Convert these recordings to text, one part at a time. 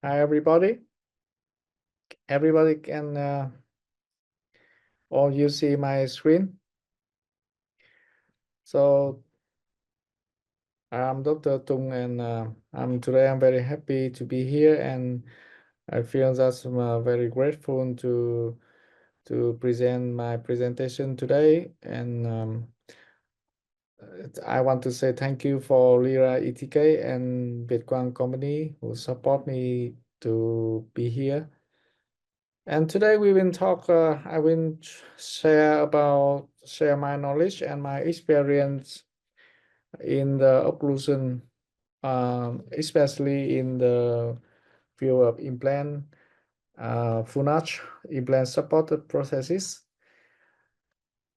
Hi, everybody. Everybody can all you see my screen. So I'm Dr. Tung, and I'm very happy to be here, and I feel that I'm very grateful to present my presentation today. And I want to say thank you for Lira ETK and Bitcoin Company who support me to be here. And today we will talk. I will share my knowledge and my experience in the occlusion, especially in the field of FUNACH, implant-supported prostheses.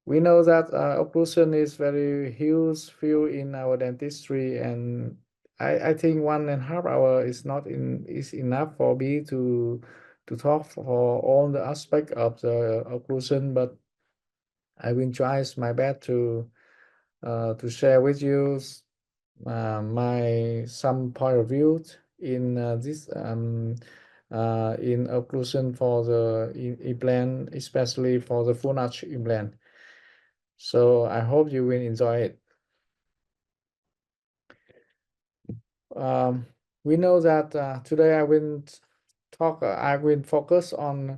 We know that occlusion is very huge field in our dentistry, and I think 1.5 hours is enough for me to talk for all the aspect of the occlusion, but I will try my best to share with you my some point of view in this in occlusion for the implant, especially for the full arch implant. So I hope you will enjoy it. We know that today I will focus on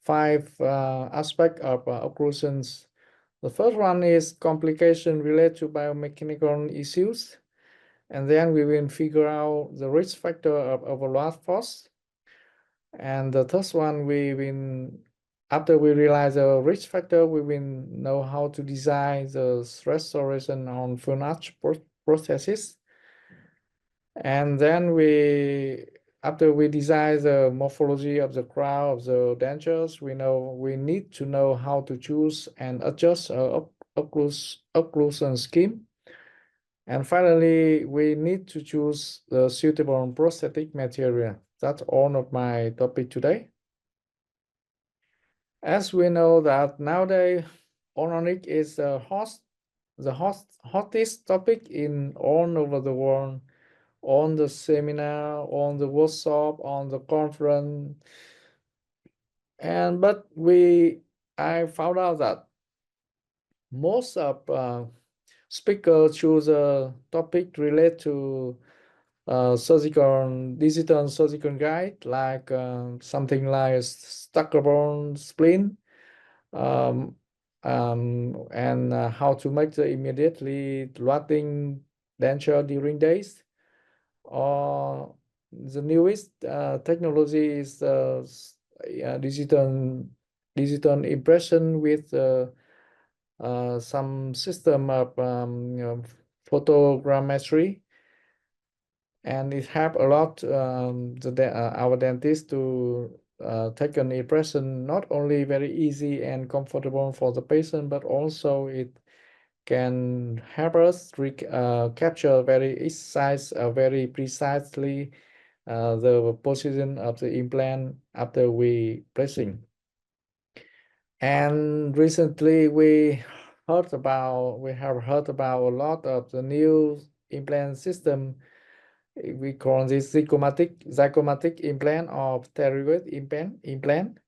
5 aspects of occlusions. The first one is complication related to biomechanical issues, and then we will figure out the risk factor of overload force. And the third one, after we realize the risk factor, we will know how to design the restoration on full arch prosthesis. And then after we design the morphology of the crown of the dentures, we need to know how to choose and adjust a occlusion scheme. And finally, we need to choose the suitable prosthetic material. That's all of my topic today. As we know that nowadays, orthodontic is the hottest topic in all over the world, on the seminar, on the workshop, on the conference. But I found out that most of speakers choose a topic related to digital surgical guide, like something like stackable spleen, and how to make the immediately rotting denture during days. Or the newest technology is digital impression with some system of photogrammetry, and it help a lot our dentist to take an impression, not only very easy and comfortable for the patient, but also it can help us capture very precisely the position of the implant after we placing. And recently we have heard about a lot of the new implant system. We call this zygomatic implant or pterygoid implant.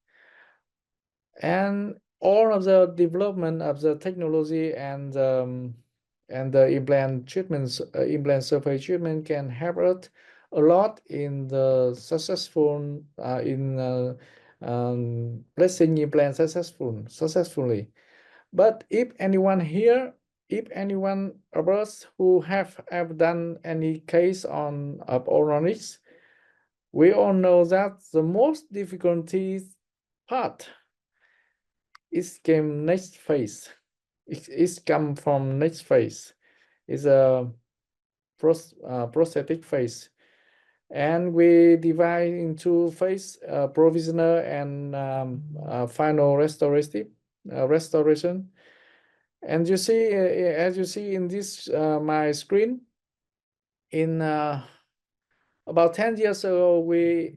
And all of the development of the technology and the implant surface treatment can help us a lot in the placing implant successfully. But if anyone of us who have done any case of orthodontics, we all know that the most difficulties part is came next phase. It come from next phase. Is a prosthetic phase, and we divide into phase provisional and final restoration. And you see, as you see in this my screen, in about 10 years ago, we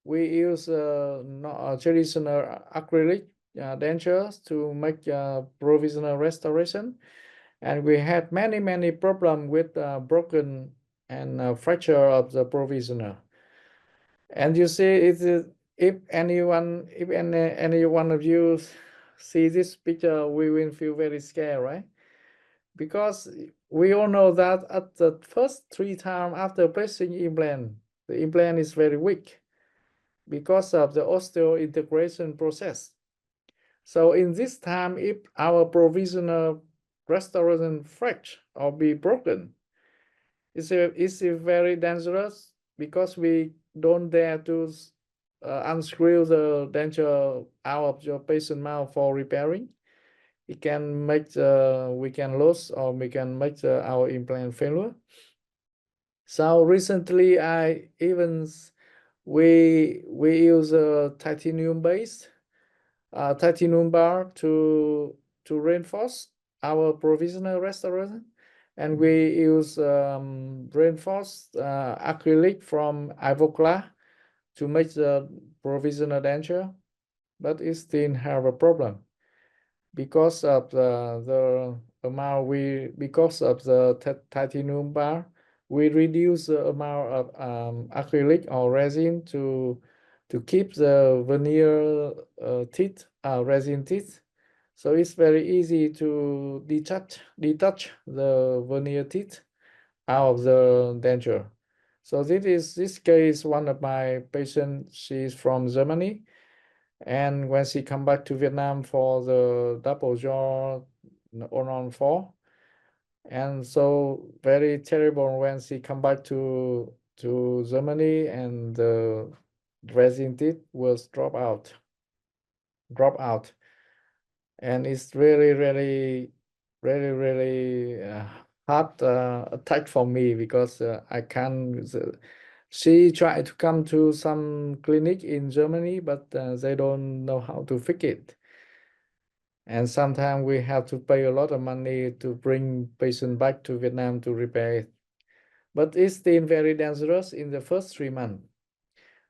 use traditional acrylic dentures to make provisional restoration, and we had many problems with broken and fracture of the provisional. And you see, if any one of you see this picture, we will feel very scared, right? Because we all know that at the first 3 times after placing implant, the implant is very weak because of the osteointegration process. So in this time, if our provisional restoration fracture or be broken, it's very dangerous because we don't dare to unscrew the denture out of your patient mouth for repairing. It can make we can lose or we can make our implant failure. So recently, we use a titanium base titanium bar to reinforce our provisional restoration, and we use reinforced acrylic from Ivoclar to make the provisional denture, but it still have a problem because of the amount because of the titanium bar. We reduce the amount of acrylic or resin to keep the veneer teeth, resin teeth. So it's very easy to detach the veneer teeth out of the denture. So this case one of my patients. She's from Germany, and when she come back to Vietnam for the double jaw on 4, and so very terrible when she come back to Germany and the resin teeth was drop out, and it's really hard attack for me because I can't. She tried to come to some clinic in Germany, but they don't know how to fix it. And sometimes we have to pay a lot of money to bring patient back to Vietnam to repair it. But it's still very dangerous in the first 3 months.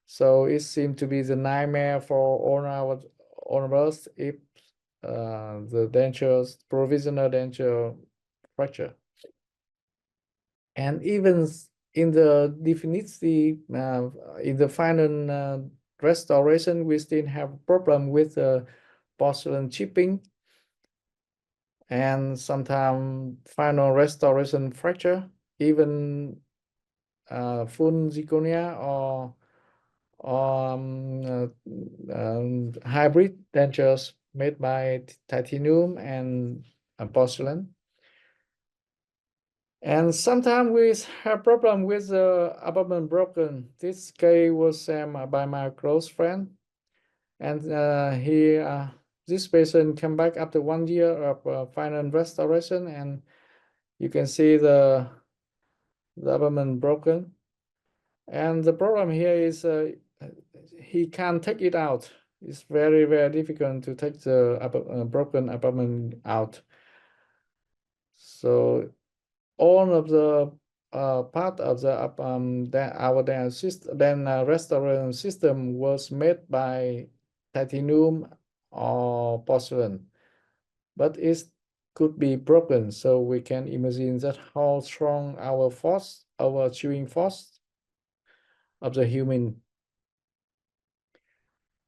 So it seemed to be the nightmare for all of us if the dentures, provisional denture fracture. And even in the definitive, in the final restoration, we still have problem with porcelain chipping and sometimes final restoration fracture, even full zirconia or hybrid dentures made by titanium and porcelain. And sometimes we have problem with the abutment broken. This case was by my close friend, and this patient came back after 1 year of final restoration, and you can see the abutment broken. And the problem here is he can't take it out. It's very difficult to take the broken abutment out. So all of the part of our restoration system was made by titanium or porcelain, but it could be broken. So we can imagine that how strong our chewing force of the human.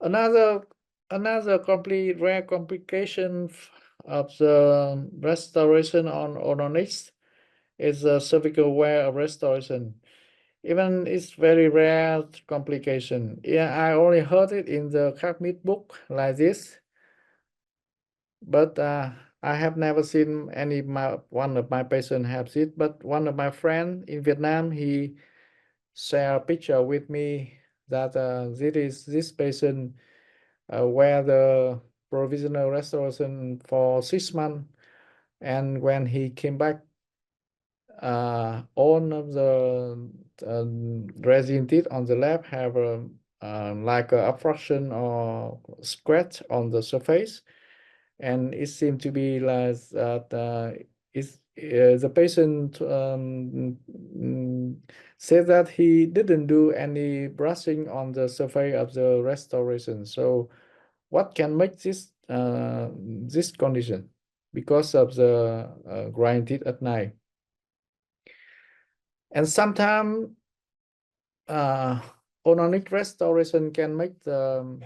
Another complete rare complication of the restoration on orthodontics is a cervical wear restoration. Even it's very rare complication. Yeah, I only heard it in the CACMID book like this, but I have never seen one of my patients have it. But one of my friends in Vietnam, he shared a picture with me that this patient wear the provisional restoration for 6 months, and when he came back, all of the resin teeth on the left have like a obstruction or scratch on the surface, and it seemed to be like that. The patient said that he didn't do any brushing on the surface of the restoration. So, what can make this condition? Because of the grind teeth at night. And sometimes Ononic restoration can make the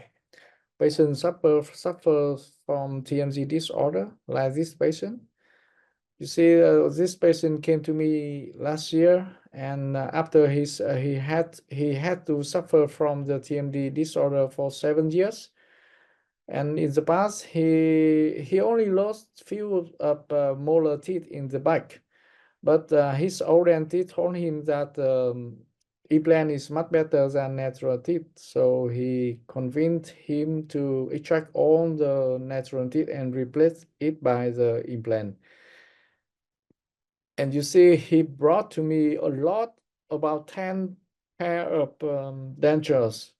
patient suffer from TMZ disorder, like this patient. You see, this patient came to me last year, and after he had to suffer from the TMD disorder for 7 years. And in the past, he only lost few of molar teeth in the back, but his old dentist told him that implant is much better than natural teeth. So he convinced him to extract all the natural teeth and replace it by the implant. And you see, he brought to me a lot, about 10 pair of dentures.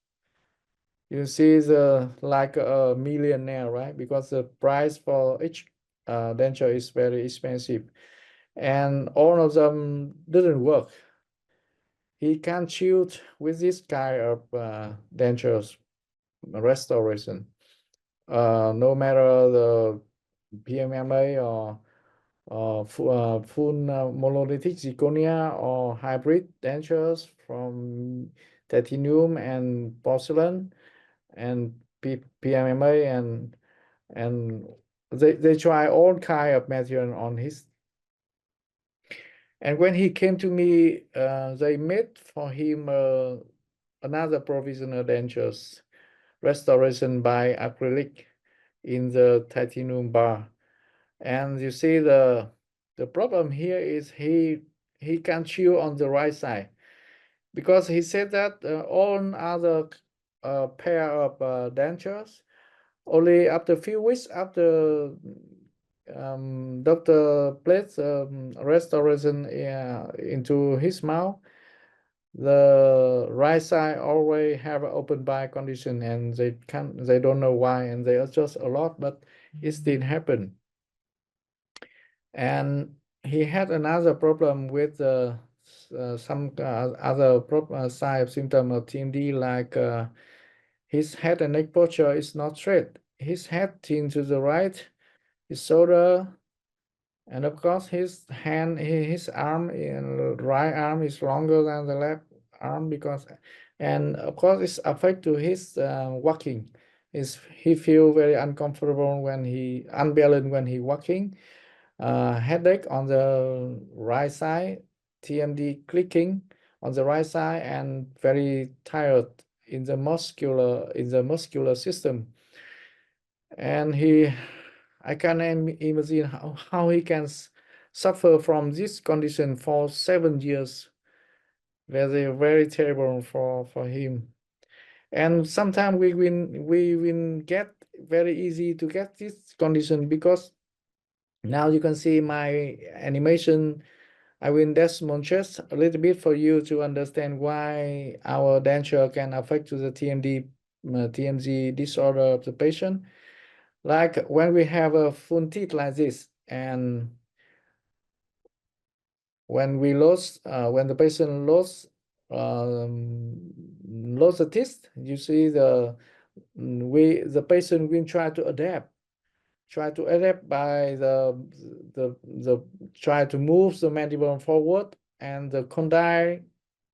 You see, the like a millionaire, right? Because the price for each denture is very expensive, and all of them didn't work. He can't shoot with this kind of dentures restoration, no matter the PMMA or full monolithic zirconia or hybrid dentures from titanium and porcelain and PMMA, and they try all kind of material on his. And when he came to me, they made for him another provisional dentures restoration by acrylic in the titanium bar. And you see, the problem here is he can't chew on the right side, because he said that all other pair of dentures, only after a few weeks after doctor placed restoration into his mouth, the right side always have an open bite condition, and they don't know why, and they adjust a lot, but it still happen. And he had another problem with some other side of symptom of TMD, like his head and neck posture is not straight. His head turned to the right, his shoulder, and of course his hand, his arm, right arm is longer than the left arm, because, and of course it's affect to his walking. He feel very uncomfortable when unbalanced when he walking. Headache on the right side, TMD clicking on the right side, and very tired in the muscular system. And I can imagine how he can suffer from this condition for 7 years. Very terrible for him. And sometimes we will get very easy to get this condition, because now you can see my animation. I will demonstrate a little bit for you to understand why our denture can affect to the TMZ disorder of the patient. Like when we have a full teeth like this, and when the patient lost the teeth, you see the patient will try to adapt by the try to move the mandible forward, and the condyle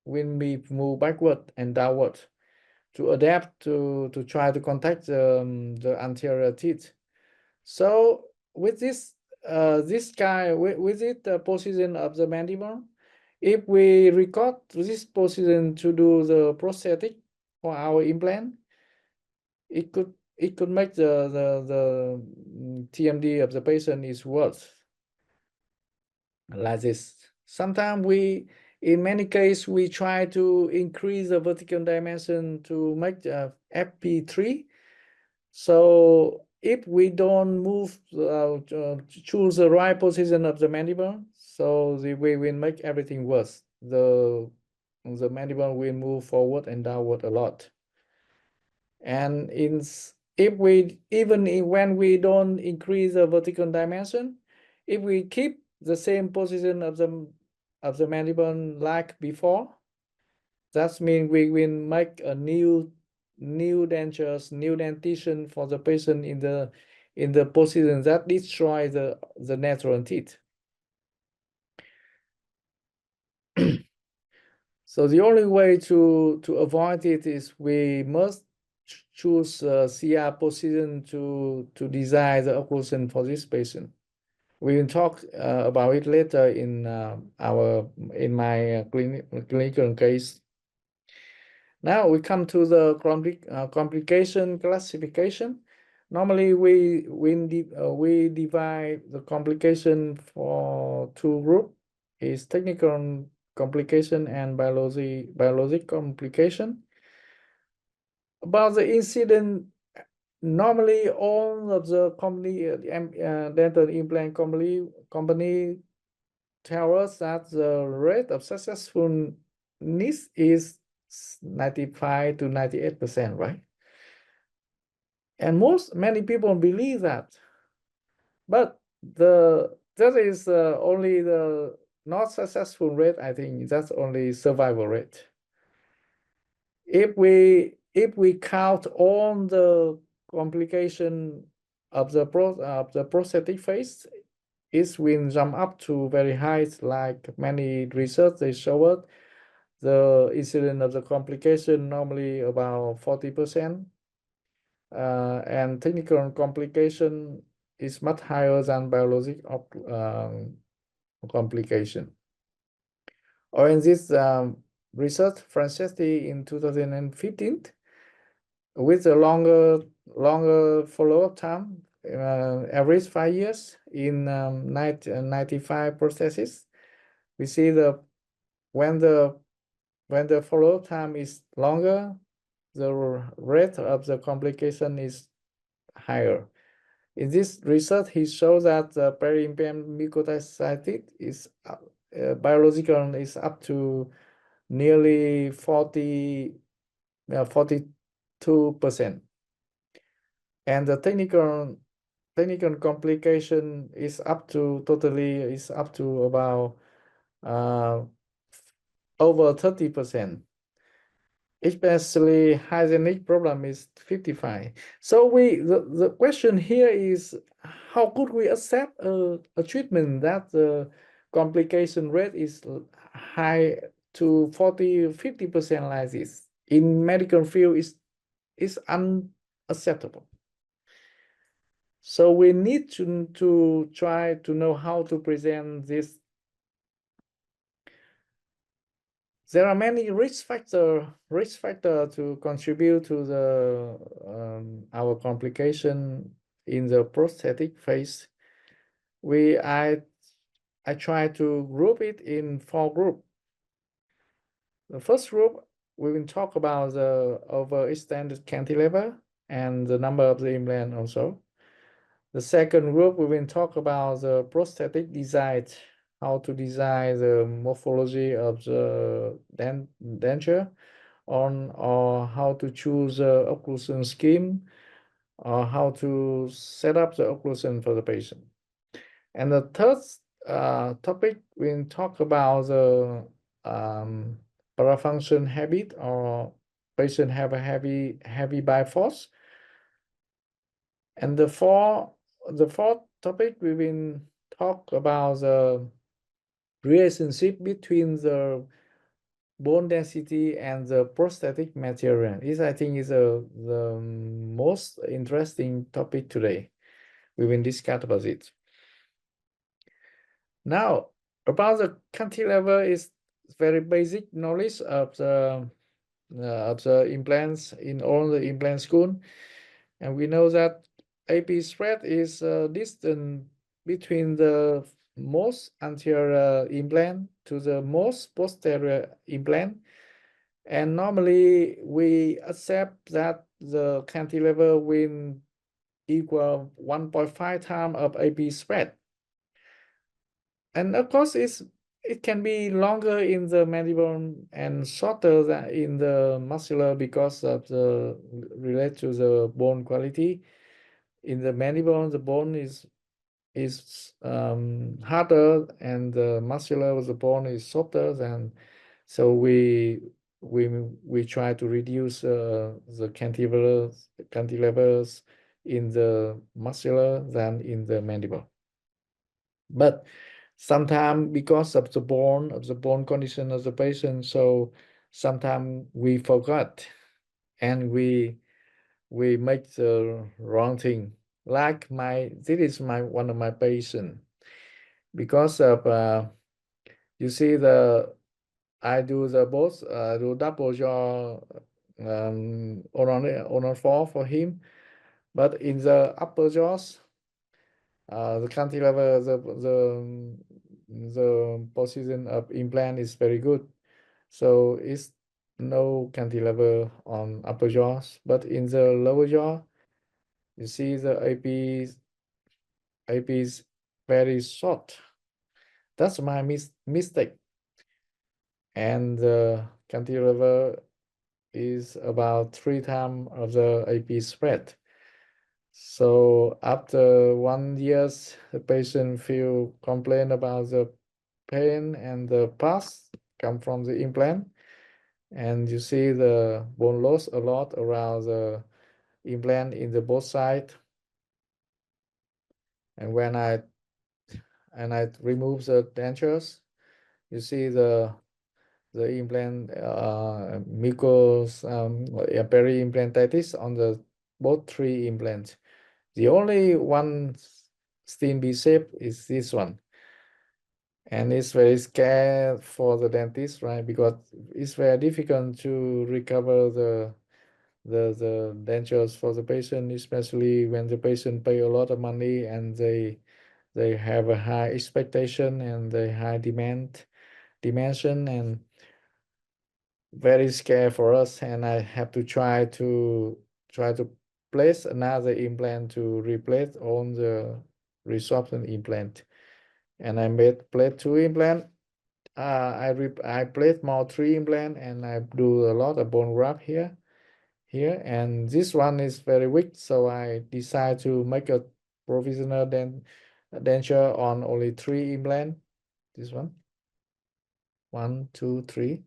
will be moved backward and downward to adapt to try to contact the anterior teeth. So with this guy, with it the position of the mandible, if we record this position to do the prosthetic for our implant, it could make the TMD of the patient is worse, like this. Sometimes in many cases, we try to increase the vertical dimension to make FP3. So if we don't choose the right position of the mandible, so we will make everything worse. The mandible will move forward and downward a lot. And when we don't increase the vertical dimension, if we keep the same position of the mandible like before, that means we will make a new dentures, new dentition for the patient in the position that destroy the natural teeth. So the only way to avoid it is we must choose CR position to design the occlusion for this patient. We will talk about it later in my clinical case. Now we come to the complication classification. Normally we divide the complication for two groups: is technical complication and biologic complication. About the incident, normally all of the dental implant company tell us that the rate of successfulness is 95 to 98%, right? And many people believe that, but that is only the not successful rate. I think that's only survival rate. If we count all the complication of the prosthetic phase, it will jump up to very high, like many research they showed the incidence of the complication normally about 40%, and technical complication is much higher than biologic complication. Or in this research, Franceschi in 2015, with a longer follow-up time, average 5 years in 95 Protheses, we see when the follow-up time is longer, the rate of the complication is higher. In this research, he shows that the peri-implant mucositis is biological is up to nearly 42%, and the technical complication is up to about over 30%. Especially hygienic problem is 55. So the question here is, how could we accept a treatment that the complication rate is high to 40-50% like this? In medical field is unacceptable. So we need to try to know how to present this. There are many risk factor to contribute to the our complication in the prosthetic phase. I try to group it in 4 groups. The first group, we will talk about the overextended cantilever and the number of the implant also. The second group, we will talk about the prosthetic design, how to design the morphology of the denture, or how to choose the occlusion scheme, or how to set up the occlusion for the patient. And the third topic, we'll talk about the parafunction habit, or patient have a heavy biforce. And the fourth topic, we will talk about the relationship between the bone density and the prosthetic material. This, I think, is the most interesting topic today. We will discuss about it. Now, about the cantilever is very basic knowledge of the implants in all the implant school, and we know that AP spread is distance between the most anterior implant to the most posterior implant, and normally we accept that the cantilever will equal 1.5 times of AP spread. And of course, it can be longer in the mandible and shorter than in the maxilla because of the relate to the bone quality. In the mandible, the bone is harder, and the maxilla of the bone is softer than. So we try to reduce the cantilevers in the maxilla than in the mandible. But Sometimes because of the bone condition of the patient, so sometimes we forgot and we make the wrong thing. Like this is one of my patient because of you see I do the both do double jaw oral 4 for him, but in the upper jaws the cantilever the position of implant is very good, so it's no cantilever on upper jaws, but in the lower jaw you see the AP is very short. That's my mistake, and the cantilever is about 3 times of the AP spread. So after 1 year, the patient feel complain about the pain and the pus come from the implant, and you see the bone loss a lot around the implant in the both side. And when I remove the dentures, you see the implant mucous peri-implantitis on the both 3 implants. The only one still be safe is this one, and it's very scary for the dentist, right? Because it's very difficult to recover the dentures for the patient, especially when the patient pay a lot of money and they have a high expectation and they high dimension, and very scary for us. And I have to try to place another implant to replace all the resorption implant, and I place 2 implant. I place more 3 implant, and I do a lot of bone graft here, and this one is very weak, so I decide to make a provisional denture on only 3 implant. This one, 1, 2, 3.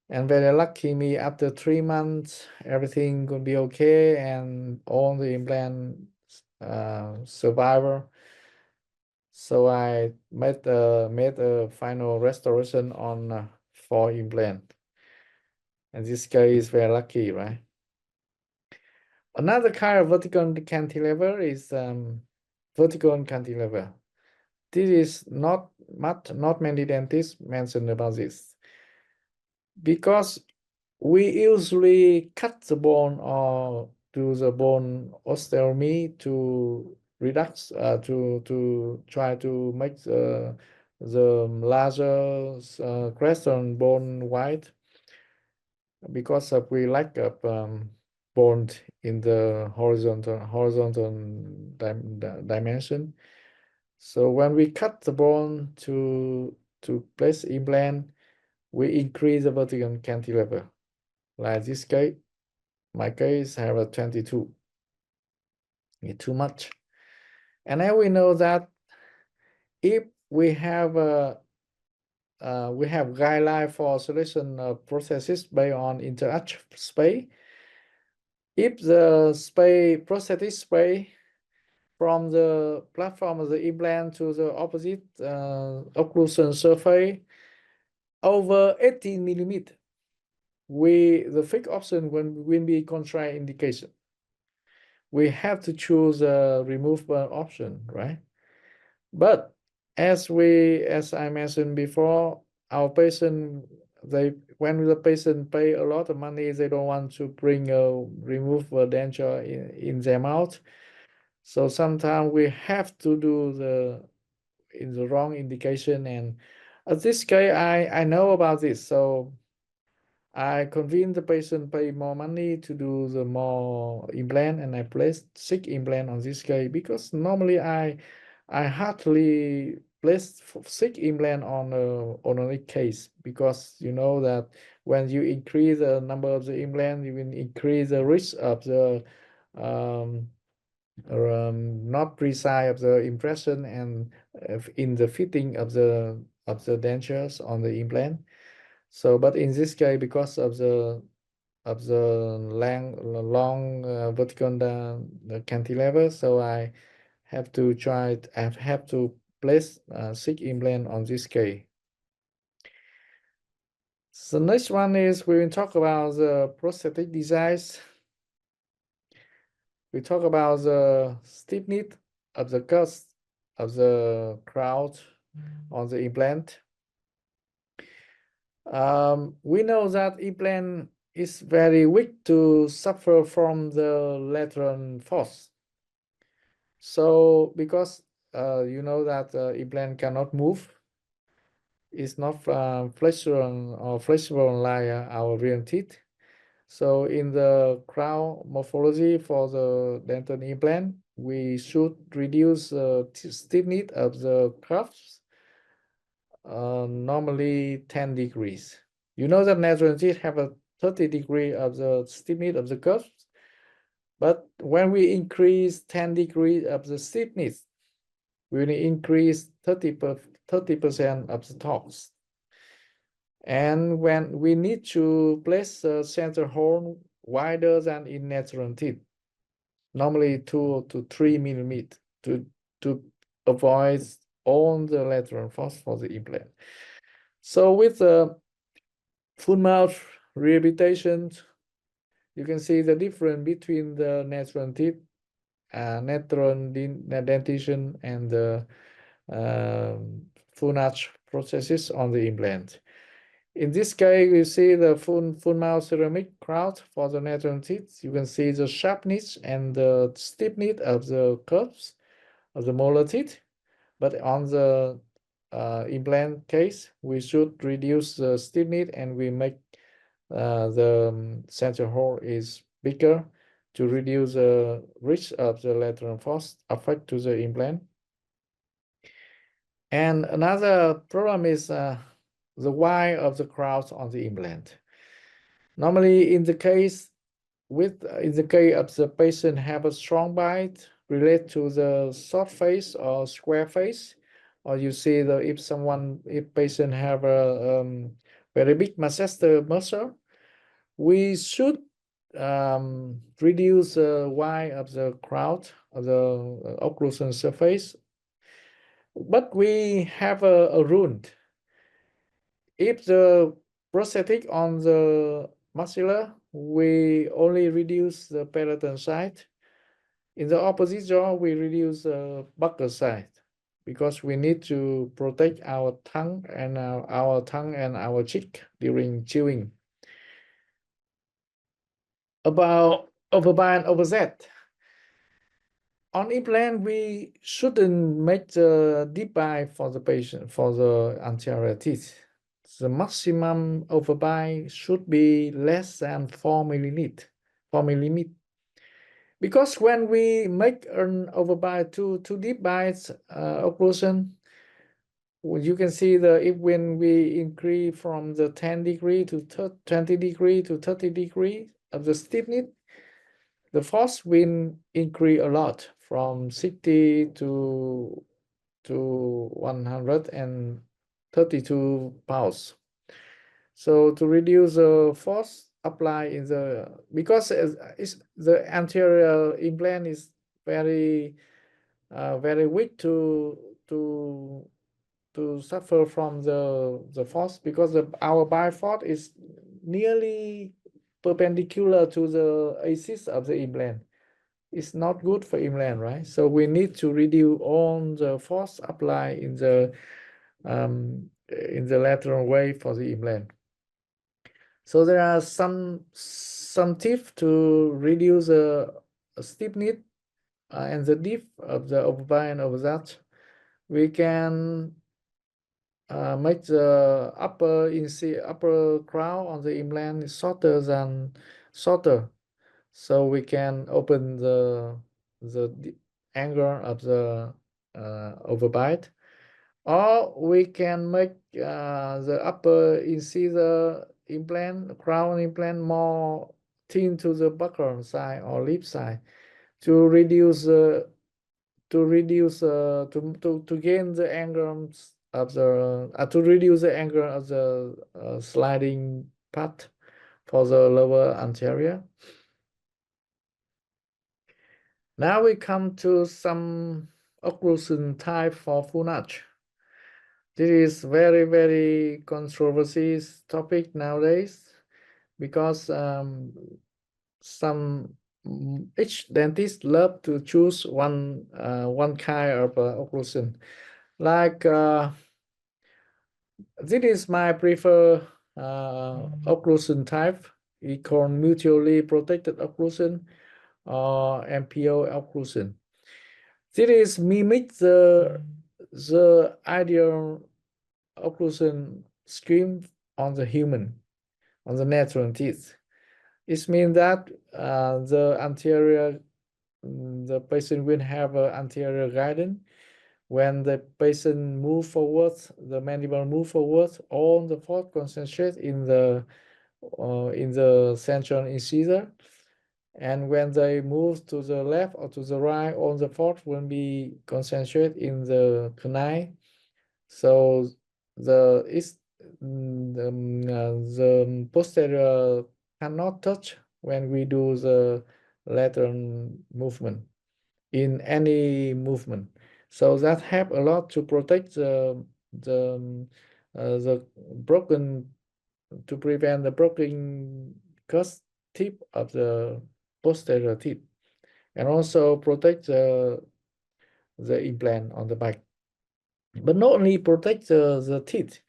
And very lucky me, after 3 months, everything could be okay, and all the implant survivor. So I made a final restoration on 4 implant. And this guy is very lucky, right? Another kind of vertical cantilever is vertical cantilever. This is not many dentists mention about this, because we usually cut the bone or do the bone osteotomy to reduce to try to make the larger crescent bone wide, because of we lack of bone in the horizontal dimension. So when we cut the bone to place implant, we increase the vertical cantilever. Like this case, my case have a 22. It's too much. And now we know that if we have guideline for selection of prosthesis based on interarch space. If the prosthetic space from the platform of the implant to the opposite occlusion surface over 18 millimeter, the fixed option will be contraindication. We have to choose a removable option, right? But as I mentioned before, our patient, when the patient pay a lot of money, they don't want to bring a removable denture in their mouth. So sometimes we have to do the wrong indication. And at this case, I know about this, so I convince the patient pay more money to do the more implant, and I place 6 implant on this case, because normally I hardly place 6 implant on a case, because you know that when you increase the number of the implant, you will increase the risk of the not precise of the impression and in the fitting of the dentures on the implant. So, but in this case, because of the long vertical the cantilever, so I have to place 6 implant on this case. The next one is we will talk about the prosthetic designs. We talk about the stiffness of the cuts of the crown on the implant. We know that implant is very weak to suffer from the lateral force. So because you know that implant cannot move, it's not flexible like our real teeth. So in the crown morphology for the dental implant, we should reduce the stiffness of the cuffs, normally 10 degrees. You know that natural teeth have a 30 degree of the stiffness of the cuffs, but when we increase 10 degrees of the stiffness, we will increase 30% of the torque. And when we need to place the center hole wider than in natural teeth, normally 2 to 3 millimeters to avoid all the lateral force for the implant. So with the full mouth rehabilitation, you can see the difference between the natural teeth, natural dentition, and the full notch processes on the implant. In this case, you see the full mouth ceramic crown for the natural teeth. You can see the sharpness and the stiffness of the curves of the molar teeth. But on the implant case, we should reduce the stiffness and we make the center hole is bigger to reduce the risk of the lateral force affect to the implant. And another problem is the wide of the crown on the implant. Normally, in the case of the patient have a strong bite related to the short face or square face, or you see if patient have a very big masseter muscle, we should reduce the wide of the crown of the occlusion surface. But we have a rule. If the prosthetic on the maxilla, we only reduce the parietal side. In the opposite jaw, we reduce the buccal side because we need to protect our tongue and our cheek during chewing. About overbite and overset. On implant, we shouldn't make the deep bite for the patient for the anterior teeth. The maximum overbite should be less than 4 millimeters. Because when we make an overbite to deep bites occlusion, you can see when we increase from the 10 degree to 20 degree to 30 degree of the stiffness, the force will increase a lot from 60 to 132 pounds. So to reduce the force applied in because the anterior implant is very weak to suffer from the force because our bifort is nearly perpendicular to the axis of the implant. It's not good for implant, right? So we need to reduce all the force applied in the lateral way for the implant. So there are some tips to reduce the stiffness and the depth of the overbite and overset. We can make the upper crown on the implant shorter, so we can open the angle of the overbite, or we can make the upper incisor crown implant more thin to the buccal side or lip side to gain the angle of the to reduce the angle of the sliding part for the lower anterior. Now we come to some occlusion type for full notch. This is very, very controversial topic nowadays because each dentist love to choose one kind of occlusion. Like this is my preferred occlusion type. We call mutually protected occlusion or MPO occlusion. This is mimic the ideal occlusion scheme on the human, on the natural teeth. It means that the patient will have an anterior guidance. When the patient move forward, the mandible move forward, all the force concentrate in the central incisor. And when they move to the left or to the right, all the force will be concentrated in the canine. So the posterior cannot touch when we do the lateral movement in any movement. So that help a lot to protect the broken, to prevent the broken cusp tip of the posterior teeth, and also protect the implant on the back. But not only protect the teeth,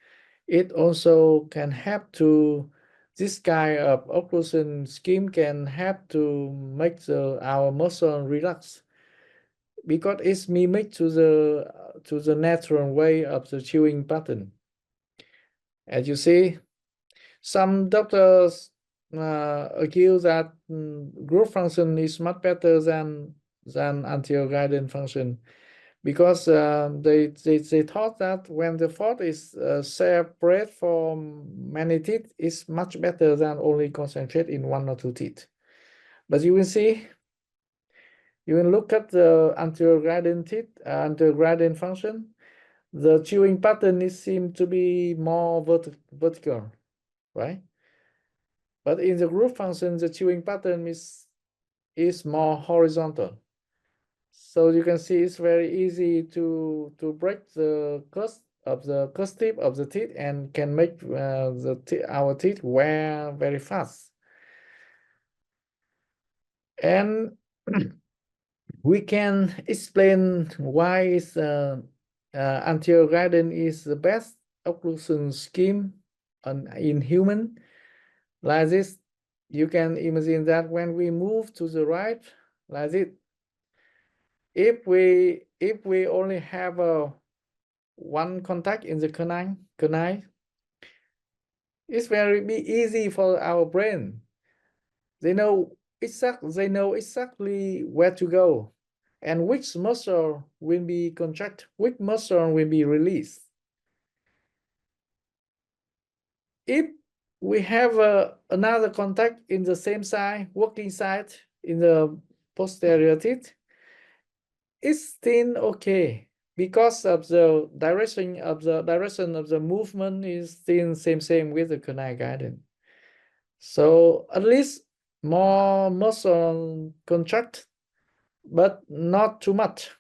it also can help to, this kind of occlusion scheme can help to make our muscle relax, because it's mimic to the natural way of the chewing pattern. As you see, some doctors accuse that growth function is much better than anterior guidance function, because they thought that when the foot is separate from many teeth, is much better than only concentrate in one or two teeth. But you will see, you will look at the anterior guidance teeth, anterior guidance function, the chewing pattern is seem to be more vertical, right? But in the growth function, the chewing pattern is more horizontal. So you can see it's very easy to break the cusp tip of the teeth, and can make our teeth wear very fast. And we can explain why is anterior guidance is the best occlusion scheme in human. Like this, you can imagine that when we move to the right, like this, if we only have one contact in the canine, it's very easy for our brain. They know exactly where to go, and which muscle will be contracted, which muscle will be released. If we have another contact in the same side, working side, in the posterior teeth, it's still okay, because of the direction of the movement is still same with the canine guidance. So at least more muscle contract, but not too much.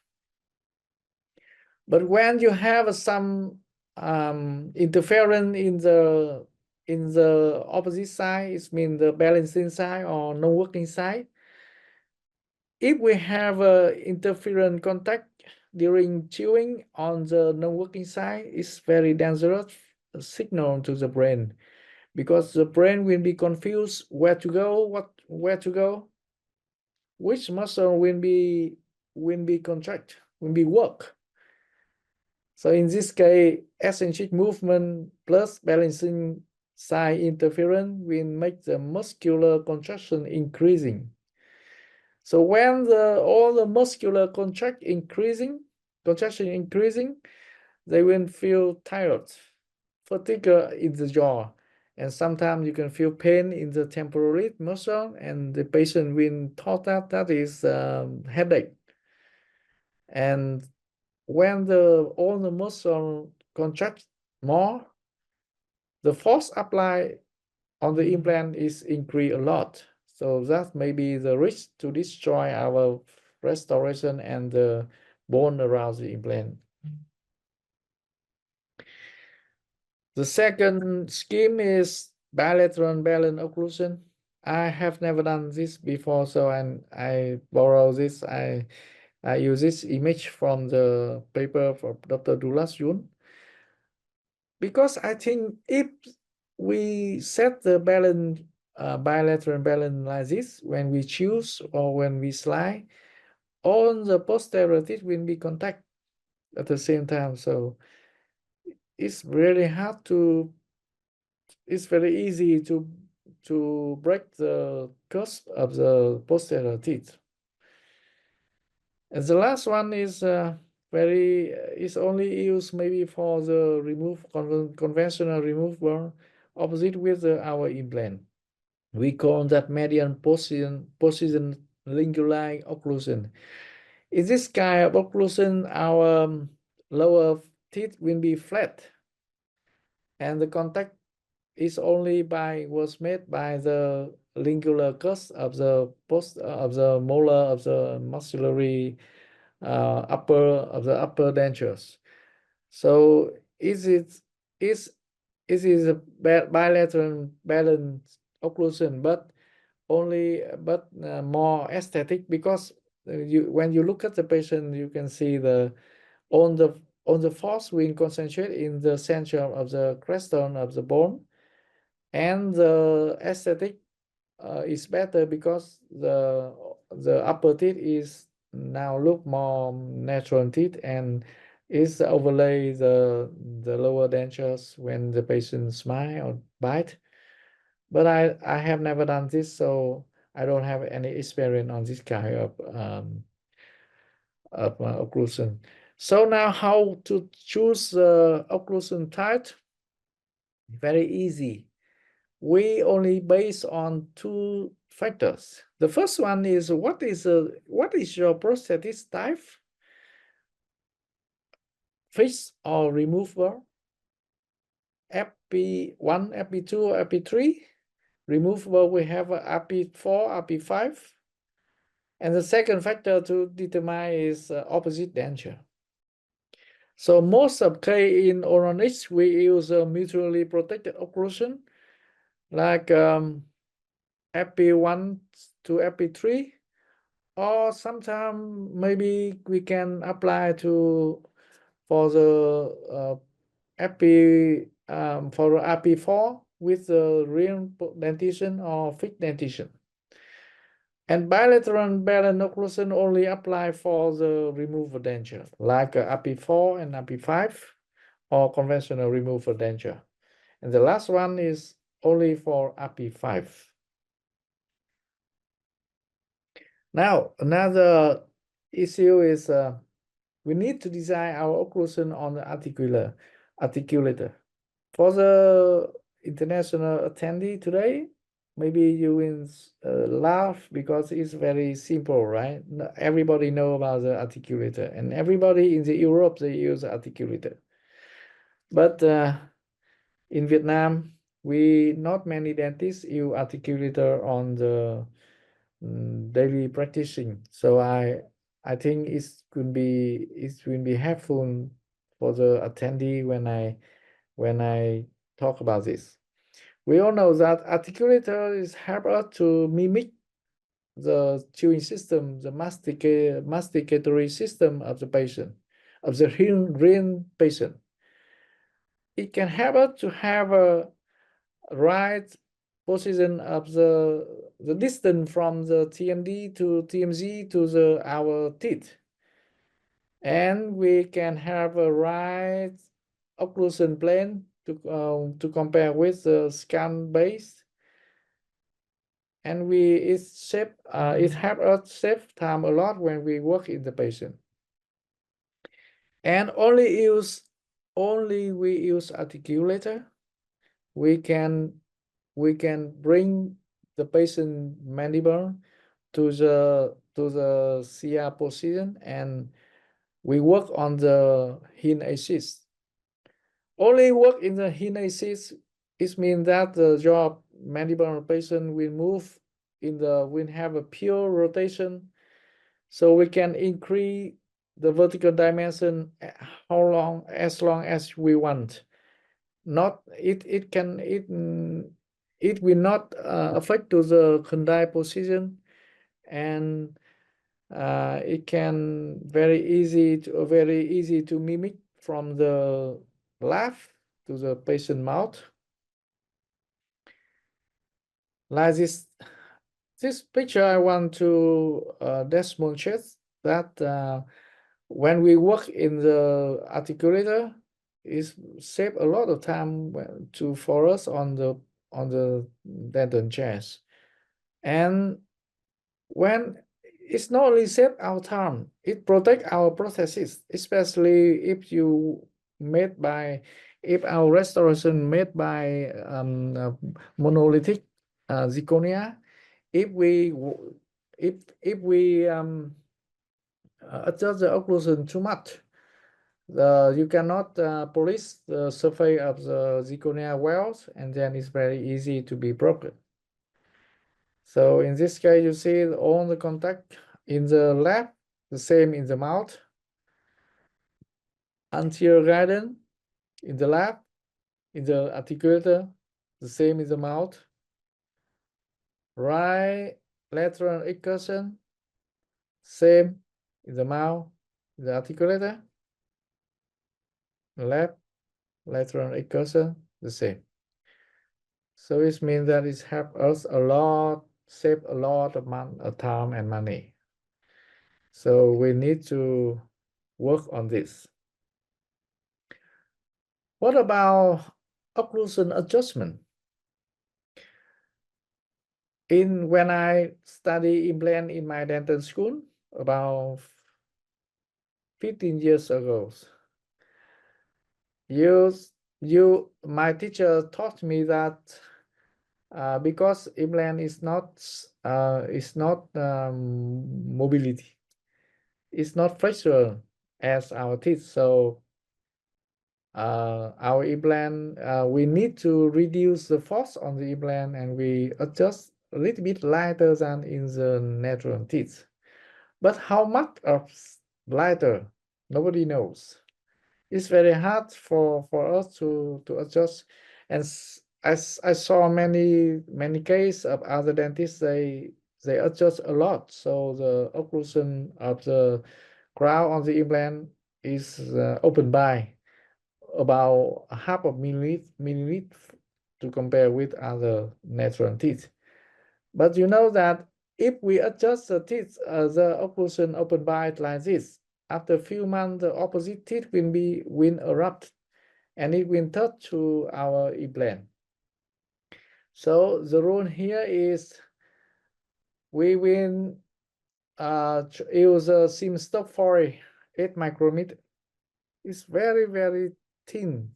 But when you have some interference in the opposite side, it means the balancing side or non-working side, if we have interference contact during chewing on the non-working side, it's very dangerous signal to the brain, because the brain will be confused where to go, which muscle will be contract, will be work. So in this case, eccentric movement plus balancing side interference will make the muscular contraction increasing. So when all the muscular contraction increasing, they will feel tired, fatigue in the jaw, and sometimes you can feel pain in the temporal muscle, and the patient will thought that that is headache. And when all the muscle contract more, the force applied on the implant is increased a lot. So that may be the risk to destroy our restoration and the bone around the implant. The second scheme is bilateral balance occlusion. I have never done this before, so I borrow this. I use this image from the paper from Dr. Douglas Yun, because I think if we set the balance, bilateral balance like this, when we choose or when we slide, all the posterior teeth will be contact at the same time. So it's really hard to, it's very easy to break the cusp of the posterior teeth. And the last one is is only used maybe for the conventional removal opposite with our implant. We call that median position linguli occlusion. In this kind of occlusion, our lower teeth will be flat, and the contact was made by the lingular cusp of the molar of the maxillary upper dentures. So is a bilateral balance occlusion, but more aesthetic, because when you look at the patient, you can see on the force we concentrate in the center of the crestone of the bone, and the aesthetic is better because the upper teeth is now look more natural teeth, and is overlay the lower dentures when the patient smile or bite. But I have never done this, so I don't have any experience on this kind of occlusion. So now, how to choose occlusion type? Very easy. We only base on two factors. The first one is what is your prosthetic type? Fixed or removable? FP1, FP2, or FP3? Removable, we have FP4, FP5. And the second factor to determine is opposite denture. So most of case in orthodontics, we use a mutually protected occlusion, like FP1 to FP3, or sometimes maybe we can apply for the FP for FP4 with the real dentition or fixed dentition. And bilateral balance occlusion only apply for the removal denture, like AP4 and AP5, or conventional removal denture. And the last one is only for AP5. Now, another issue is we need to design our occlusion on the articulator. For the international attendee today, maybe you will laugh because it's very simple, right? Everybody know about the articulator, and everybody in the Europe, they use the articulator. But in Vietnam, not many dentists use articulator on the daily practicing. So I think it will be helpful for the attendee when I talk about this. We all know that articulator is help us to mimic the chewing system, the masticatory system of the patient, of the hearing patient. It can help us to have a right position of the distance from the TMD to TMZ to our teeth. And we can have a right occlusion plane to compare with the scan base, and it helps us save time a lot when we work in the patient. And we use articulator. We can bring the patient mandible to the CR position, and we work on the hinge axis. Only work in the hinge axis, it means that your mandible patient will have a pure rotation, so we can increase the vertical dimension as long as we want. Not it will not affect to the condyle position, and it can very easy to mimic from the laugh to the patient mouth. Like this picture, I want to demonstrate that when we work in the articulator, it save a lot of time for us on the dental chairs. And when it's not only save our time, it protect our prothesis, especially if our restoration made by monolithic zirconia. If we adjust the occlusion too much, you cannot polish the surface of the zirconia wells, and then it's very easy to be broken. So in this case, you see all the contact in the lab, the same in the mouth. Anterior guidance in the lab, in the articulator, the same in the mouth. Right lateral excursion, same in the mouth, the articulator. Left lateral excursion, the same. So it means that it helps us a lot, save a lot of time and money. So we need to work on this. What about occlusion adjustment? When I study implant in my dental school about 15 years ago, my teacher taught me that because implant is not mobility, it's not flexible as our teeth. So our implant, we need to reduce the force on the implant, and we adjust a little bit lighter than in the natural teeth. But how much of lighter? Nobody knows. It's very hard for us to adjust. And as I saw many cases of other dentists, they adjust a lot. So the occlusion of the crown on the implant is open by about half of milliliter to compare with other natural teeth. But you know that if we adjust the teeth, the occlusion open by like this, after a few months, the opposite teeth will erupt, and it will touch to our implant. So the rule here is we will use a seam stop for 8 micrometer. It's very thin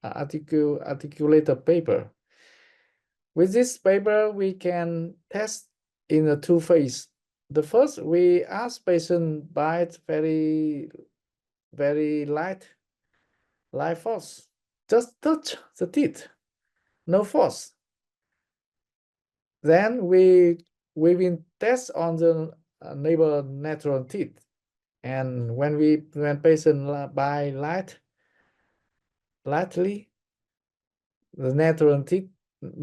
articulated paper. With this paper, we can test in a two phase. The first, we ask patient bite very light force. Just touch the teeth, no force. Then we will test on the neighbor natural teeth. And when patient bite lightly, the natural teeth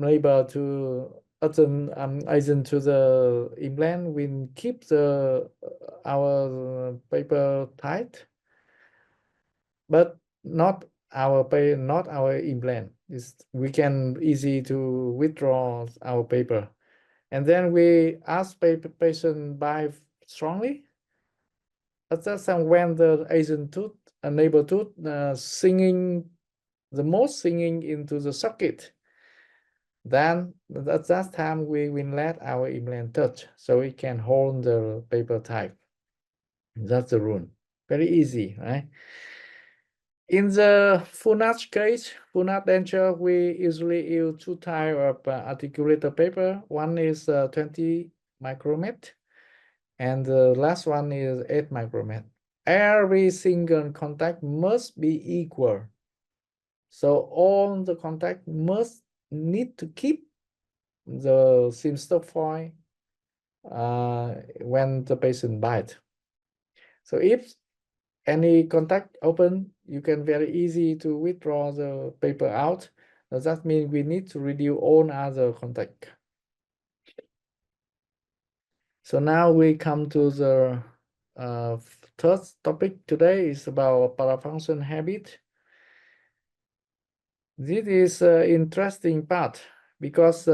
able to adjust to the implant will keep our paper tight, but not our implant. We can easy to withdraw our paper, and then we ask patient bite strongly. Adjust when the agent tooth neighbor tooth singing into the socket. Then at that time we will let our implant touch, so it can hold the paper tight. That's the rule. Very easy, right? In the full arch case, full arch denture, we usually use two types of articulated paper. One is 20 micromet, and the last one is 8 micromet. Every single contact must be equal. So all the contact must need to keep the seam stop foil when the patient bite. So if any contact open, you can very easy to withdraw the paper out. That means we need to reduce all other contact. So now we come to the third topic today is about parafunction habit. This is an interesting part because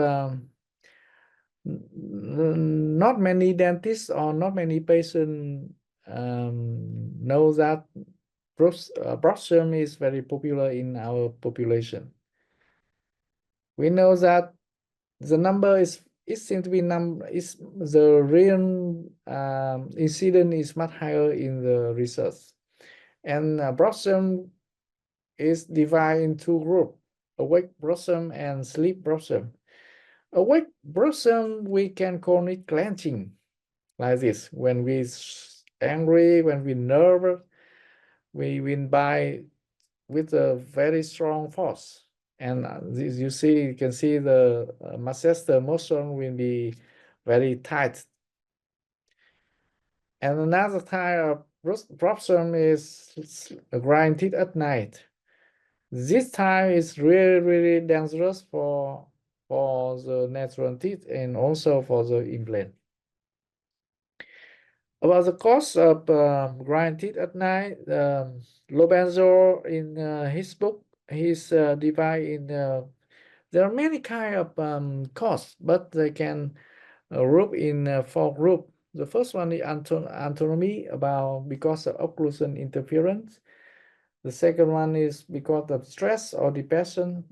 not many dentists or not many patients know that bruxism is very popular in our population. We know that the number is, it seems to be is the real incident is much higher in the research. And bruxism is divided in two groups, awake bruxism and sleep bruxism. Awake bruxism, we can call it clenching, like this. When we angry, when we nervous, we win by with a very strong force. And this, you can see the masseter motion will be very tight. And another type of bruxism is grinded at night. This time is really, really dangerous for the natural teeth and also for the implant. About the cause of grind teeth at night, Lobenzo in his book, he's divided in, there are many kind of cause, but they can group in 4 groups. The first one is anatomy, about because of occlusion interference. The second one is because of stress or depression.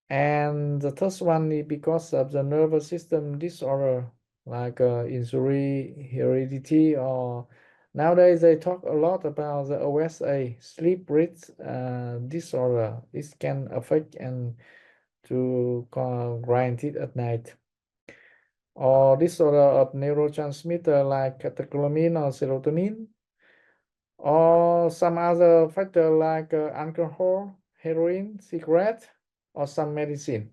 And the third one is because of the nervous system disorder, like injury, heredity, or nowadays they talk a lot about the OSA, sleep rhythm disorder. This can affect and to grind it at night. Or disorder of neurotransmitter like catecholamine or serotonin, or some other factor like alcohol, heroin, cigarette, or some medicine.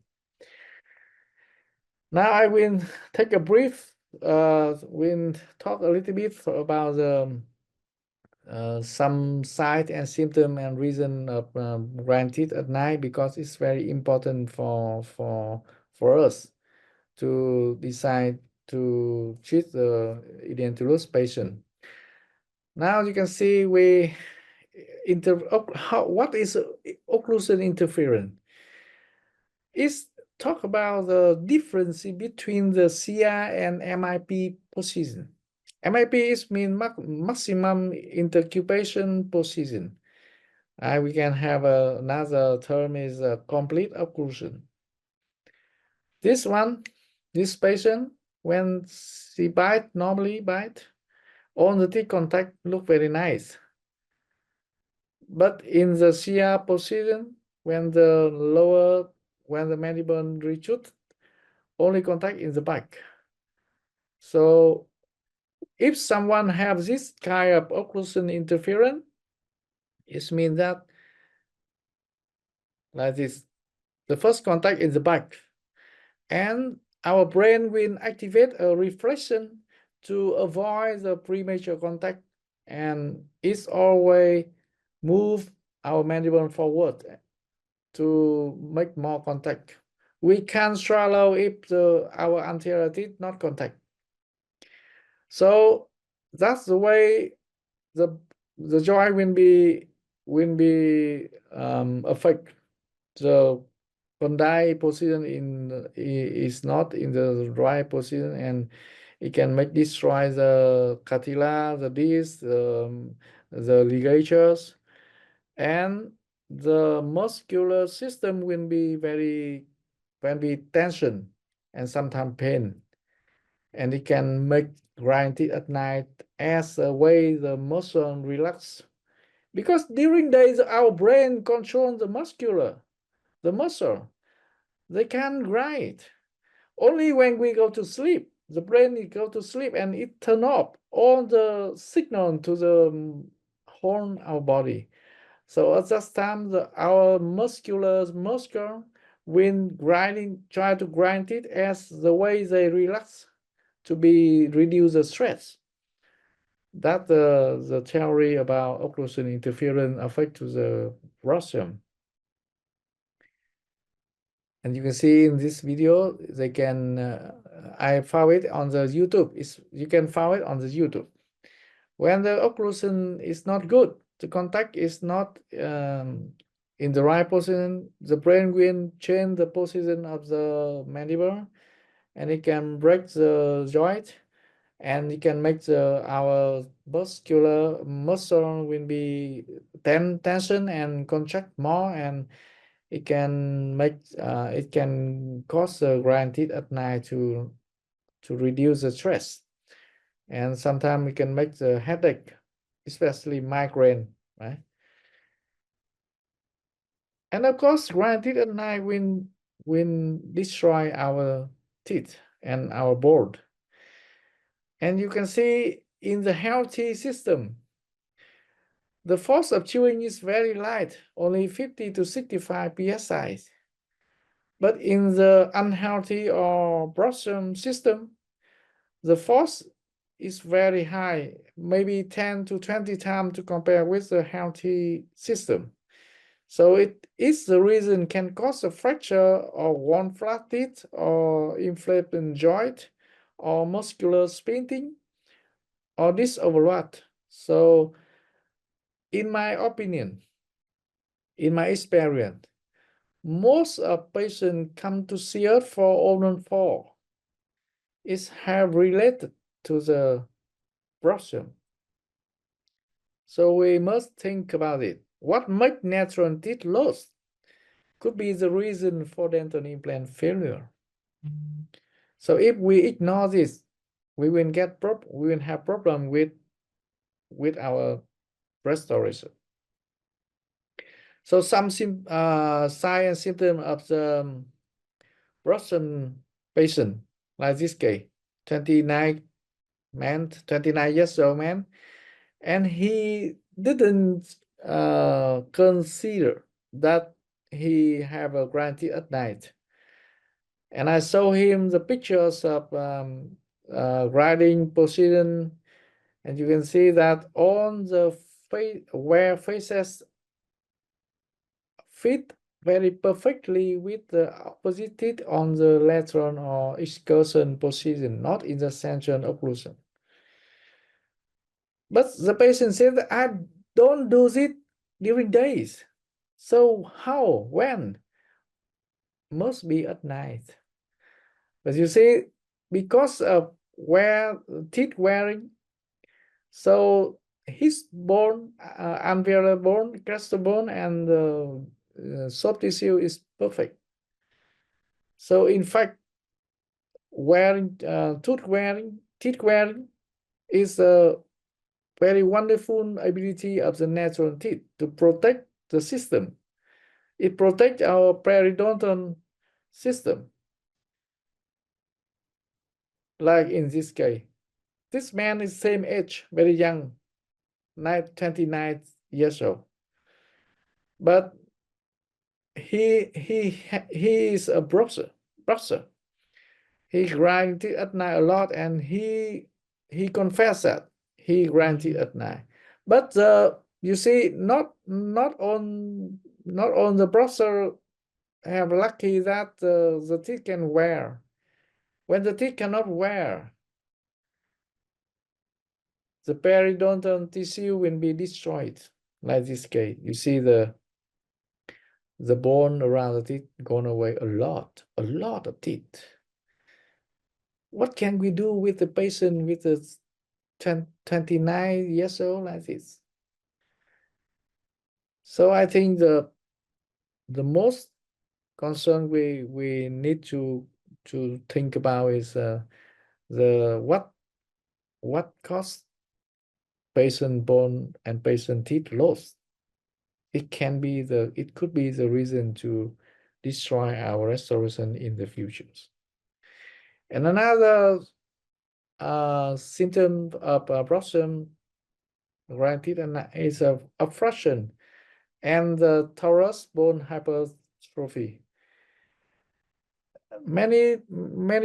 Now I will take a brief, we'll talk a little bit about the some signs and symptom and reason of grinding at night, because it's very important for us to decide to treat the edentulous patient. Now you can see we what is occlusion interference? It's talk about the difference between the CR and MIP position. MIP is mean maximum intercupation position. We can have another term is complete occlusion. This patient, when she normally bite, all the teeth contact look very nice. But in the CR position, when the mandible retreat, only contact in the back. So if someone has this kind of occlusion interference, it means that like this, the first contact in the back, and our brain will activate a reflection to avoid the premature contact, and it's always move our mandible forward to make more contact. We can swallow if our anterior teeth not contact. So that's the way the joint will be affect. The condyle position is not in the right position, and it can make destroy the cartilage, the disc, the ligatures, and the muscular system will be tension and sometimes pain, and it can make grinding at night as a way the muscle relax, because during days our brain controls the muscle. They can grind. Only when we go to sleep, the brain go to sleep and it turn off all the signal to the whole our body. So at that time, our muscle when try to grind it as the way they relax to be reduce the stress. that the theory about occlusion interference affect to the rostrum. And you can see in this video, they can, I found it on the YouTube. You can find it on the YouTube. When the occlusion is not good, the contact is not in the right position, the brain will change the position of the mandible, and it can break the joint, and it can make our muscle will be tension and contract more, and it can cause the grind teeth at night to reduce the stress, and sometimes it can make the headache, especially migraine, right? And of course, grind teeth at night will destroy our teeth and our board. And you can see in the healthy system, the force of chewing is very light, only 50 to 65 psi. But in the unhealthy or broken system, the force is very high, maybe 10 to 20 times to compare with the healthy system. So it is the reason can cause a fracture or worn flat teeth or inflamed joint or muscular splinting or this overload. So in my opinion, in my experience, most of patients come to see us for oral 4 is have related to the brushing. So we must think about it. What makes natural teeth loss could be the reason for dental implant failure. So if we ignore this, we will have problem with our restoration. So some sign and symptom of the Russian patient, like this case, 29 years old man, and he didn't consider that he have a grind teeth at night. And I show him the pictures of grinding position, and you can see that on the face where faces fit very perfectly with the opposite teeth on the lateral or excursion position, not in the central occlusion. But the patient said that I don't do it during days. So how, when? Must be at night. But you see, because of teeth wearing, so his bone, alveolar bone, crestal bone, and soft tissue is perfect. So in fact, teeth wearing is a very wonderful ability of the natural teeth to protect the system. It protects our periodontal system. Like in this case, this man is same age, very young, 29 years old. But he is a browser. He grinds at night a lot, and he confessed that he grinds at night. But you see, not on the browser have lucky that the teeth can wear. When the teeth cannot wear, the periodontal tissue will be destroyed. Like this case, you see the bone around the teeth gone away a lot of teeth. What can we do with the patient with the 29 years old like this? So I think the most concern we need to think about is the what caused patient bone and patient teeth loss. It could be the reason to destroy our restoration in the futures. And another symptom of broken teeth is obstruction and the torus bone hypertrophy. many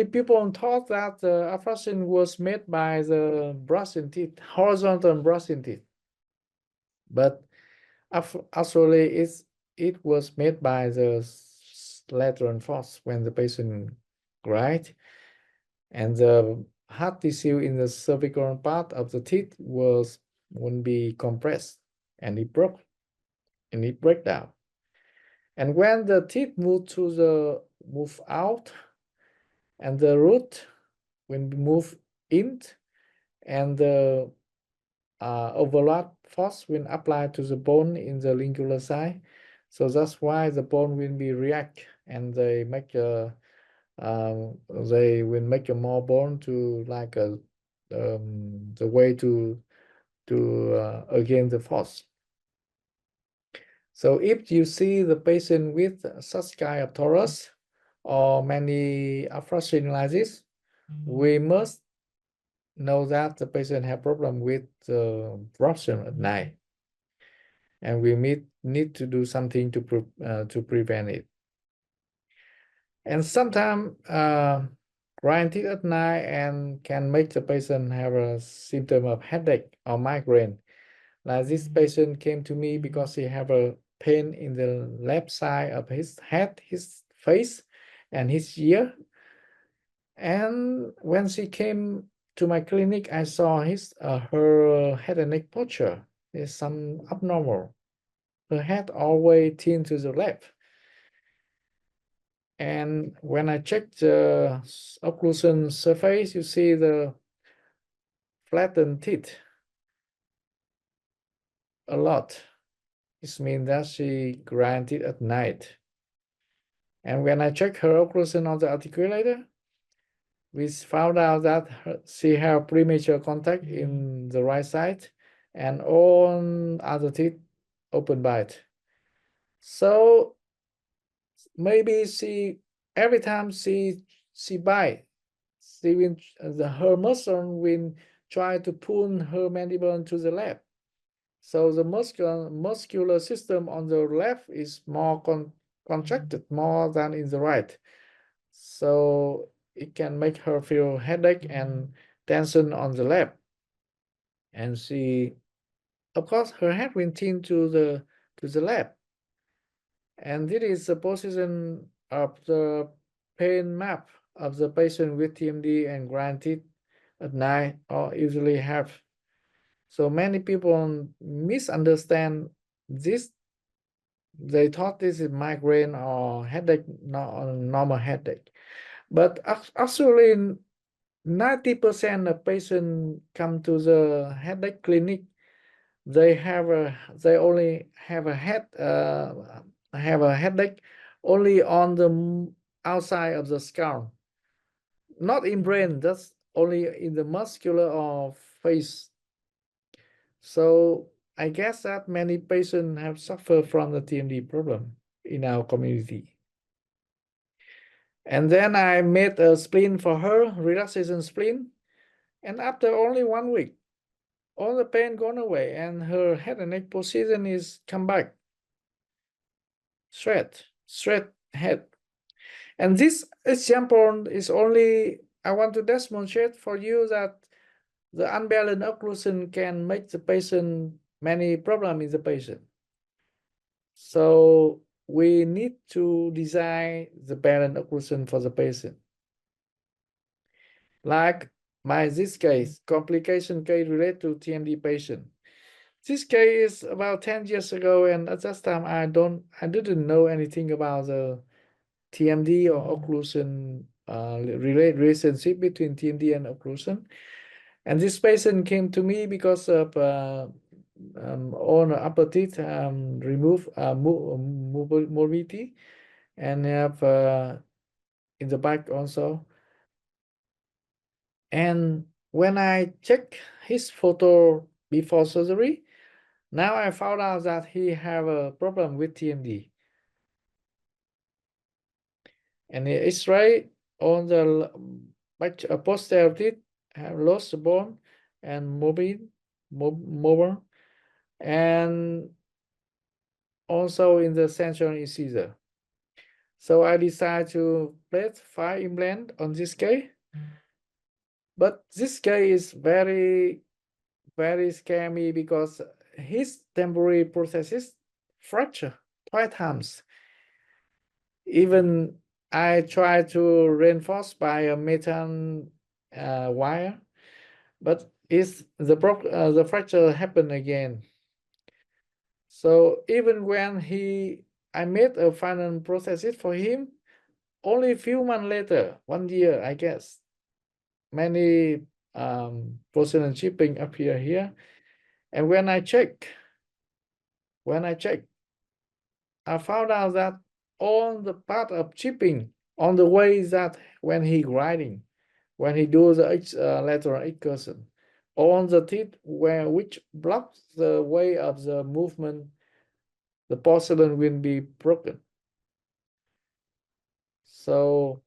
people thought that the occlusion was made by the brushing teeth, horizontal brushing teeth, but actually it was made by the lateral force when the patient cried, and the hard tissue in the cervical part of the teeth wouldn't be compressed, and it broke and it break down. And when the teeth move out, and the root when we move in, and the overload force when applied to the bone in the lingular side. So that's why the bone will be react, and they will make a more bone to like a the way to against the force. So if you see the patient with such kind of torus or many occlusion like this, we must know that the patient have problem with corruption at night, and we need to do something to prevent it. And sometimes grinding at night and can make the patient have a symptom of headache or migraine. Like this patient came to me because he have a pain in the left side of his head, his face, and his ear. And when she came to my clinic, I saw her head and neck posture is some abnormal. Her head always turned to the left. And when I checked the occlusion surface, you see the flattened teeth a lot. This means that she grinded at night. And when I checked her occlusion on the articulator, we found out that she had premature contact in the right side and all other teeth open bite. So maybe every time she bite, her muscle will try to pull her mandible to the left. So the muscular system on the left is more contracted more than in the right. So it can make her feel headache and tension on the left. And of course, her head will tend to the left. And this is the position of the pain map of the patient with TMD and granted at night or usually have. So many people misunderstand this. They thought this is migraine or headache, not normal headache. But actually, 90% of patients come to the headache clinic. They only have a headache only on the outside of the skull, not in brain. That's only in the muscular or face. So I guess that many patients have suffered from the TMD problem in our community. And then I made a spleen for her, relaxation spleen, and after only 1 week, all the pain gone away, and her head and neck position is come back. Straight head. And this example is only, I want to demonstrate for you that the unbalanced occlusion can make the patient many problems in the patient. So we need to design the balanced occlusion for the patient. Like this case, complication case related to TMD patient. This case is about 10 years ago, and at that time I didn't know anything about the TMD or occlusion relationship between TMD and occlusion. And this patient came to me because of all the upper teeth remove mobility, and have in the back also. And when I check his photo before surgery, now I found out that he have a problem with TMD. And the X-ray on the posterior teeth have lost the bone and mobile, and also in the central incisor. So I decided to place 5 implants on this case. But this guy is very, very scary because his temporary prosthesis fracture twice times. Even I try to reinforce by a metal wire, but the fracture happened again. So even when I made a final prosthesis for him, only a few months later, 1 year, I guess, many process shipping appear here. And when I check, I found out that on the part of chipping, on the way that when he grinding, when he does the lateral excursion, on the teeth which blocks the way of the movement, the porcelain will be broken. So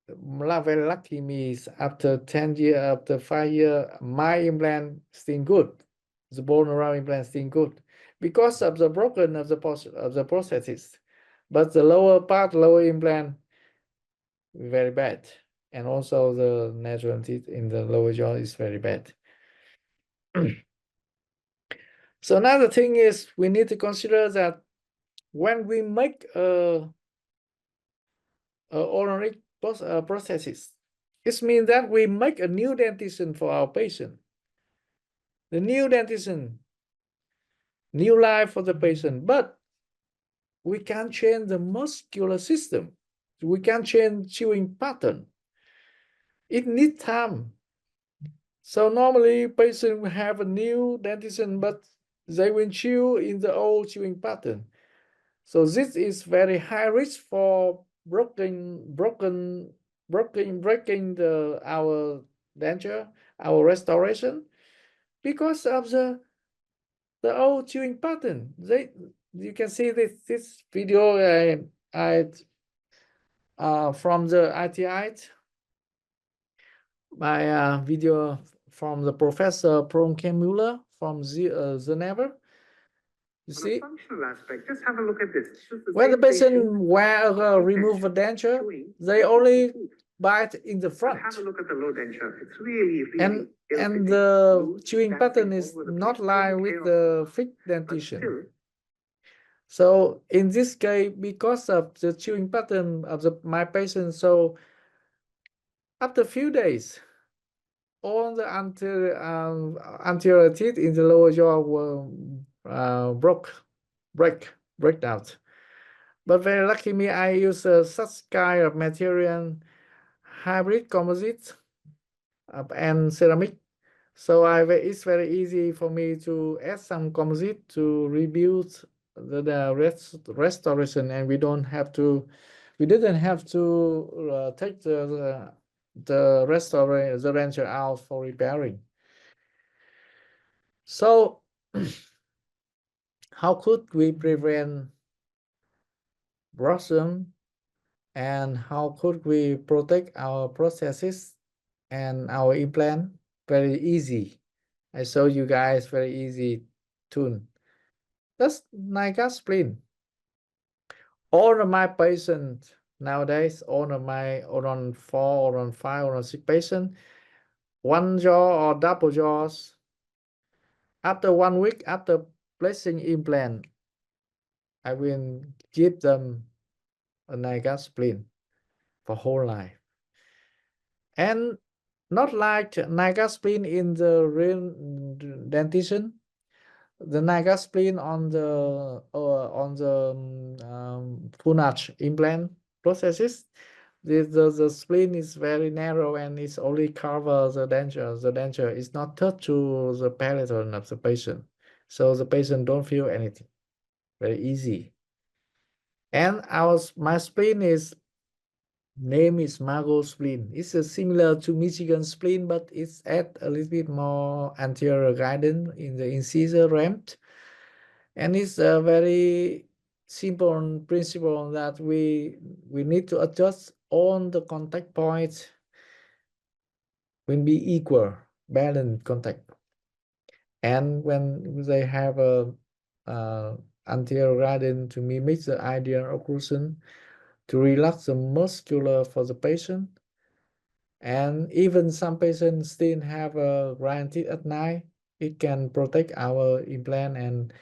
very lucky me after 10 years, after 5 years, my implant still good. The bone around implant still good because of the broken of the prosthesis. But the lower implant, very bad. And also the natural teeth in the lower jaw is very bad. So another thing is we need to consider that when we make orthodontic prosthesis, it means that we make a new dentition for our patient. The new dentition, new life for the patient, but we can't change the muscular system. We can't change chewing pattern. It needs time. So normally patients will have a new dentition, but they will chew in the old chewing pattern. So this is very high risk for breaking our denture, our restoration, because of the old chewing pattern. You can see this video from the ITI, my video from the Professor Muller from Geneva. You see, functional aspect, just have a look at this. When the patient remove a denture, they only bite in the front. Have a look at the low denture. It's really and the chewing pattern is not line with the fixed dentition. So in this case, because of the chewing pattern of my patient, so after a few days, all the anterior teeth in the lower jaw were break out. But very lucky me, I use such kind of material, hybrid composite and ceramic. So it's very easy for me to add some composite to rebuild the restoration, and we didn't have to take the denture out for repairing. So how could we prevent bruxism, and how could we protect our prosthesis and our implant? Very easy. I show you guys very easy tool. That's Niagara spleen. All of my patients nowadays, all of my on 4, on 5, on 6 patients, one jaw or double jaws, after 1 week after placing implant, I will give them a Niagara spleen for whole life. And not like Niagara spleen in the real dentition, the Niagara spleen on the full arch implant processes. The spleen is very narrow and it's only cover the denture. The denture is not touched to the palatal of the patient, so the patient don't feel anything. Very easy. And my spleen name is Margot spleen. It's similar to Michigan spleen, but it's add a little bit more anterior guidance in the incisor ramp. And it's a very simple principle that we need to adjust on the contact points when be equal, balanced contact. And when they have a anterior gradient to mimic the ideal occlusion, to relax the muscular for the patient. And even some patients still have a granted at night. It can protect our implant and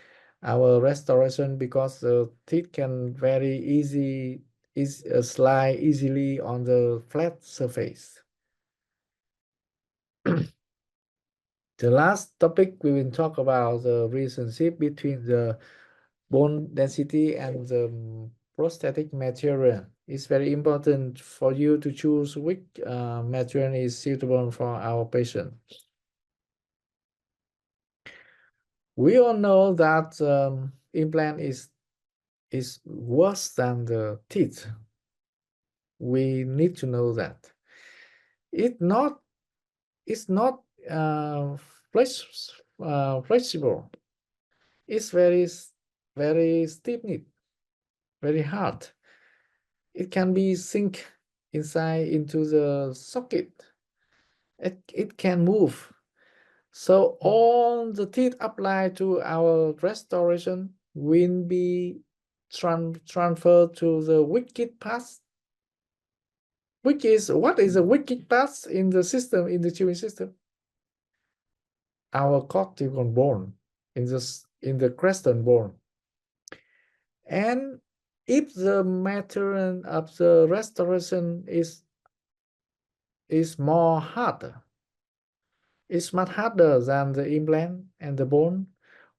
our restoration because the teeth can very slide easily on the flat surface. The last topic we will talk about the relationship between the bone density and the prosthetic material. It's very important for you to choose which material is suitable for our patient. We all know that implant is worse than the teeth. We need to know that. It's not flexible. It's very stiff, very hard. It can be sink inside into the socket. It can move. So all the teeth applied to our restoration will be transferred to the wicked parts. What is the wicked parts in the system, in the chewing system? Our cortical bone, in the crescent bone. And if the material of the restoration is more harder, it's much harder than the implant and the bone,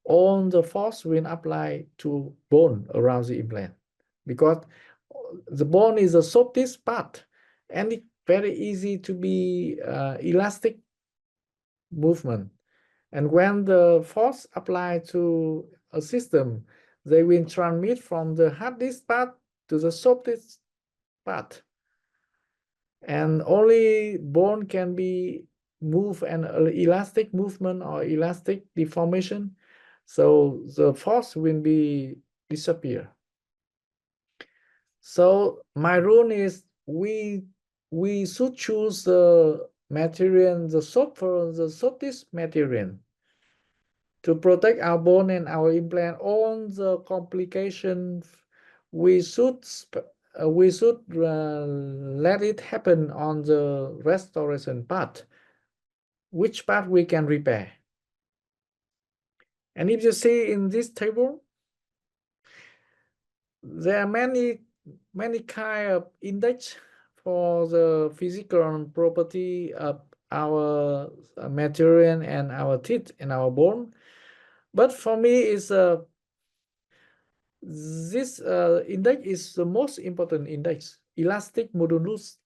all the force will apply to bone around the implant, because the bone is the softest part and it's very easy to be elastic movement. And when the force applied to a system, they will transmit from the hardest part to the softest part. And only bone can be move an elastic movement or elastic deformation. So the force will be disappear. So my rule is we should choose the material, the softest material to protect our bone and our implant. All the complications we should let it happen on the restoration part, which part we can repair. And if you see in this table, there are many kind of index for the physical property of our material and our teeth and our bone. But for me, is this index is the most important index, elastic modulus.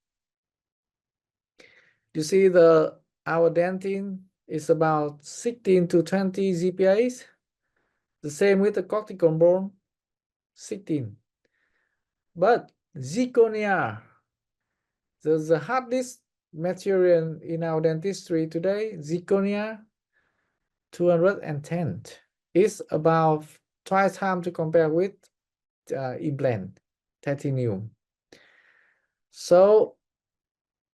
You see our dentin is about 16 to 20 GPAs. The same with the cortical bone, 16. But zirconia, the hardest material in our dentistry today, zirconia 210, is about twice time to compare with implant, titanium. So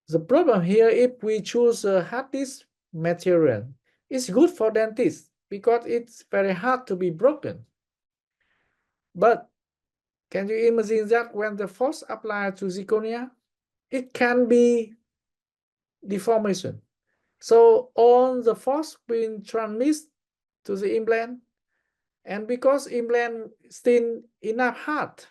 the problem here, if we choose a hardest material, it's good for dentists because it's very hard to be broken. But can you imagine that when the force applied to zirconia, it can be deformation. So all the force will transmit to the implant, and because implant still enough hard,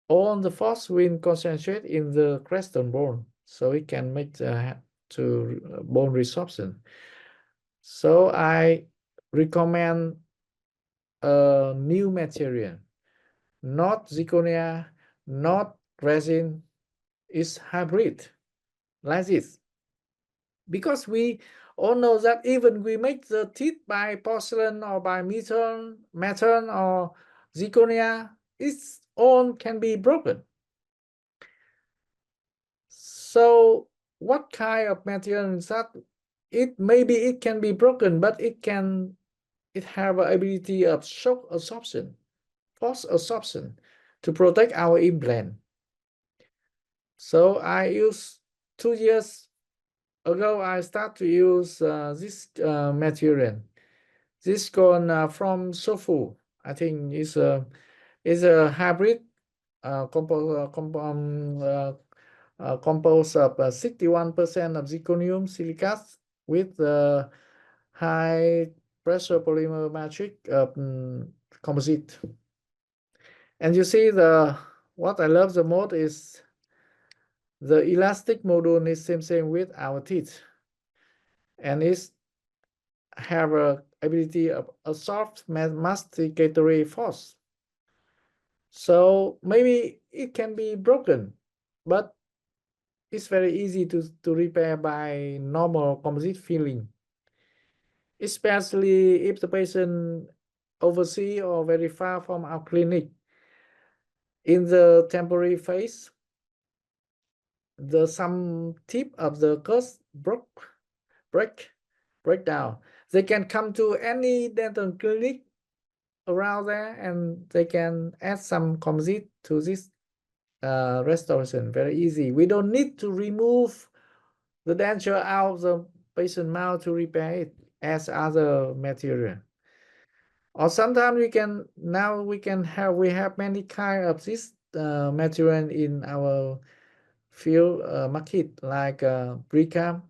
all the force will concentrate in the crescent bone, so it can make the bone resorption. So I recommend a new material, not zirconia, not resin, is hybrid, like this. Because we all know that even we make the teeth by porcelain or by metal or zirconia, it's all can be broken. So what kind of material is that? Maybe it can be broken, but it have an ability of shock absorption, force absorption, to protect our implant. So I use 2 years ago, I start to use this material. This gone from Sofu. I think is a hybrid composed of 61% of zirconium silicates with high pressure polymer matrix composite. And you see what I love the most is the elastic module is same with our teeth, and it's have a ability of a soft masticatory force. So maybe it can be broken, but it's very easy to repair by normal composite filling, especially if the patient overseas or very far from our clinic. In the temporary phase, some tip of the curse break down. They can come to any dental clinic around there and they can add some composite to this restoration. Very easy. We don't need to remove the denture out of the patient mouth to repair it as other material. Or sometimes we have many kind of this material in our field market, like Bricam.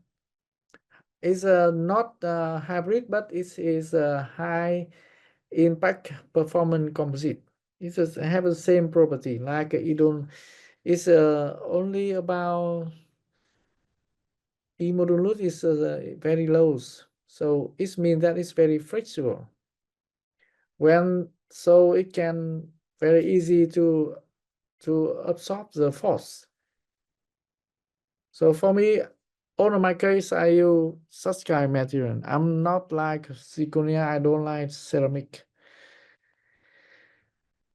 It's not hybrid, but it is a high impact performance composite. It have the same property like it's only about E modulus is very low, so it means that it's very flexible. So it can very easy to absorb the force. So for me, all of my case, I use such kind of material. I'm not like zirconia. I don't like ceramic.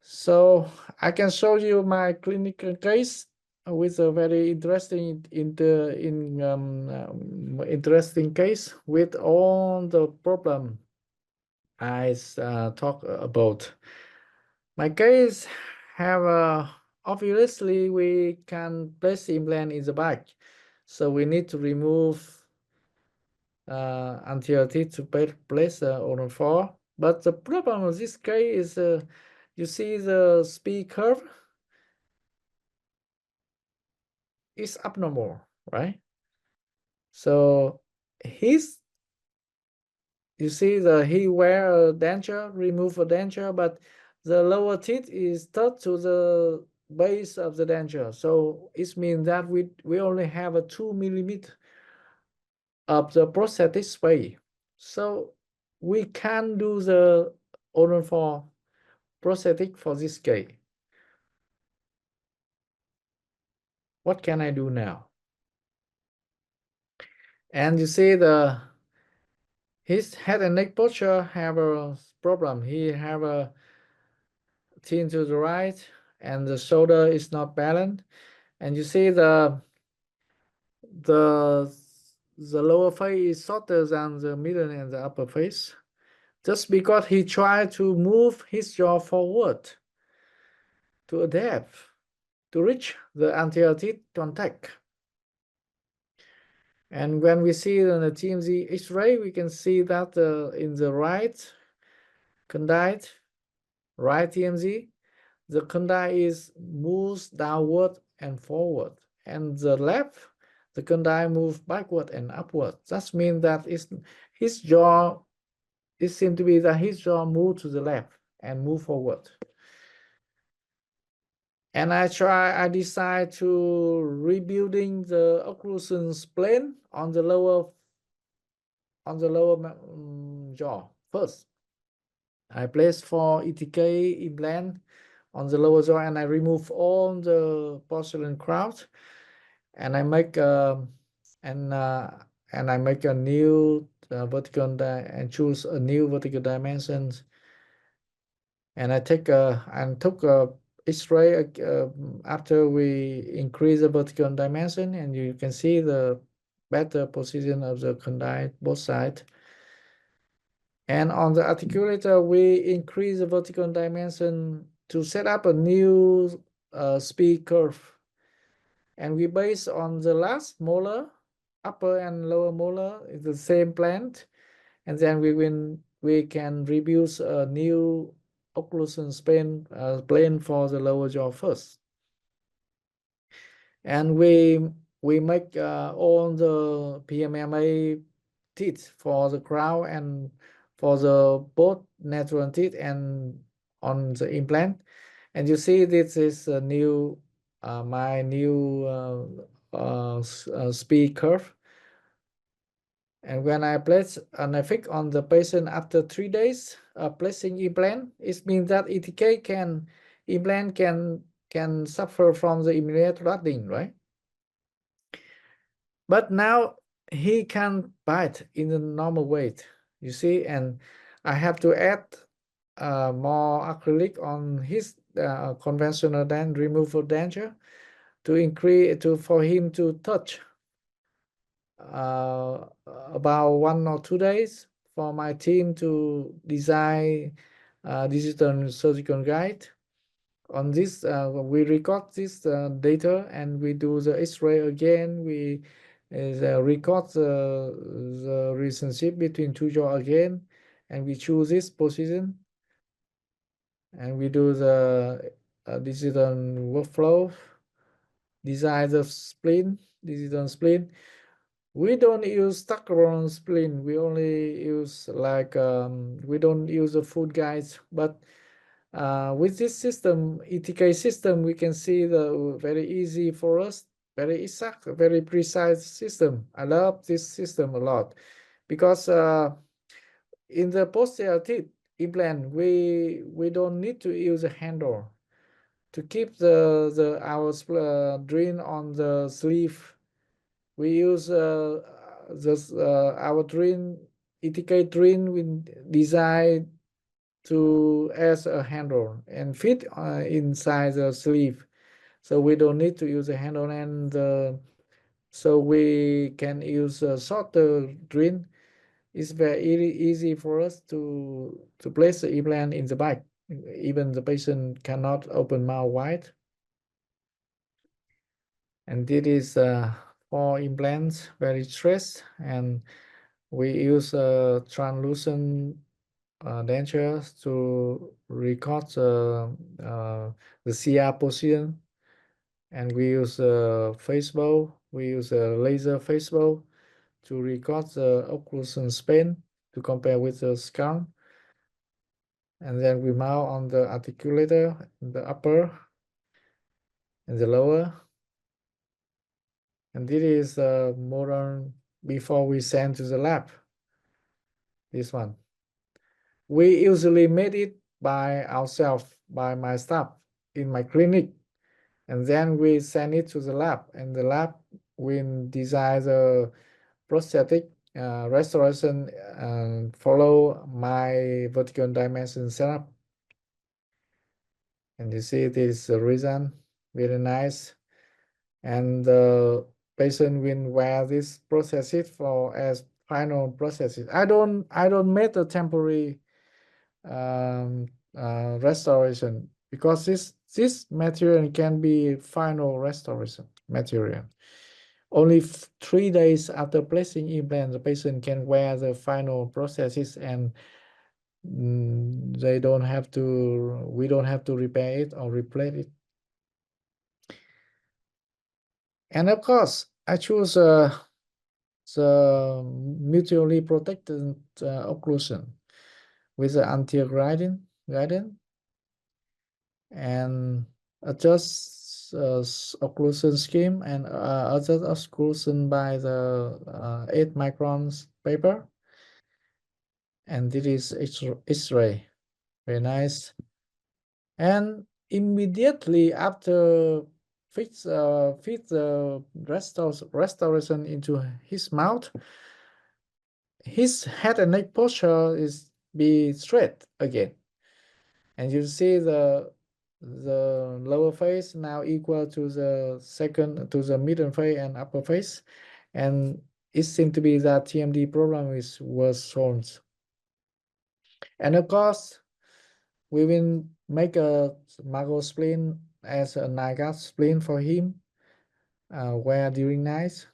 So I can show you my clinical case with a very interesting interesting case with all the problem I talk about. My case have obviously we can place implant in the back, so we need to remove anterior teeth to place on 4. But the problem of this case is you see the speed curve is abnormal, right? So you see he wear a denture, remove a denture, but the lower teeth is touched to the base of the denture. So it means that we only have a 2 millimeter of the prosthetic space. So we can do the order for prosthetic for this case. What can I do now? And you see his head and neck posture have a problem. He have a thin to the right and the shoulder is not balanced. And you see the lower face is shorter than the middle and the upper face, just because he tried to move his jaw forward to adapt to reach the anterior teeth contact. And when we see it on the TMZ X-ray, we can see that in the right condyle, right TMZ, the condyle is moves downward and forward, and the left, the condyle moves backward and upward. That means that his jaw, it seems to be that his jaw moved to the left and move forward. And I decide to rebuilding the occlusion plane on the lower jaw first. I place 4 ETK implant on the lower jaw and I remove all the porcelain crown, and I make and I make a new vertical and choose a new vertical dimensions, and I took a X-ray after we increase the vertical dimension, and you can see the better position of the condyle both sides. And on the articulator, we increase the vertical dimension to set up a new speed curve. And we base on the last molar, upper and lower molar is the same plant. And then we can rebuild a new occlusion plane for the lower jaw first. And we make all the PMMA teeth for the crown and for the both natural teeth and on the implant. And you see this is a new my new speed curve. And when I place an effect on the patient after 3 days placing implant, it means that ETK implant can suffer from the immediate rotting, right? But now he can bite in the normal weight, you see, and I have to add more acrylic on his conventional removal denture to increase for him to touch about 1 or 2 days for my team to design digital surgical guide. On this, we record this data and we do the X-ray again. We record the relationship between two jaw again, and we choose this position, and we do the digital workflow, design the spleen, digital spleen. We don't use structural spleen. We only use like we don't use the food guides, but with this system, ETK system, we can see the very easy for us, very exact, very precise system. I love this system a lot because in the posterior teeth implant, we don't need to use a handle to keep our drain on the sleeve. We use our drain ETK drain we design to as a handle and fit inside the sleeve, so we don't need to use a handle, and so we can use a shorter drain. It's very easy for us to place the implant in the back. Even the patient cannot open mouth wide. And this is 4 implants, very stressed, and we use translucent dentures to record the CR position, and we use a Facebook, we use a laser Facebook to record the occlusion span to compare with the scan, and then we mount on the articulator in the upper and the lower, and this is modern before we send to the lab. This one we usually made it by ourselves, by my staff in my clinic, and then we send it to the lab, and the lab will design the prosthetic restoration and follow my vertical dimension setup. And you see this is the reason, very nice. And the patient will wear this prosthesis for as final prosthesis. I don't make a temporary restoration because this material can be final restoration material. Only 3 days after placing implant, the patient can wear the final prosthesis, and we don't have to repair it or replace it. And of course, I choose the mutually protected occlusion with the anterior gradient and adjust occlusion scheme and adjust occlusion by the 8 microns paper. And this is X-ray, very nice. And immediately after fit the restoration into his mouth, his head and neck posture is be straight again, and you see the lower face now equal to the middle face and upper face, and it seemed to be that TMD problem was solved. And of course, we will make a Margot spleen as a NIGAT spleen for him, where during night.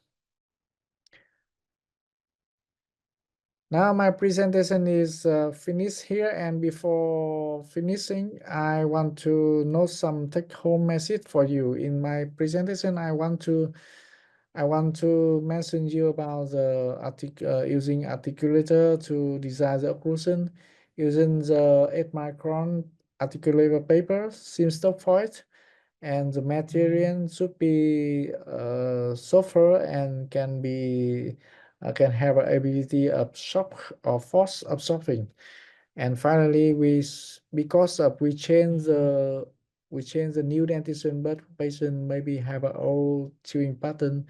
Now my presentation is finished here, and before finishing, I want to note some take-home message for you. In my presentation, I want to mention you about the using articulator to design the occlusion, using the 8-micron articulator paper, seam stop foil, and the material should be softer and can have an ability of shock or force absorbing. And finally, because of we change the new dentition, but patient maybe have an old chewing pattern,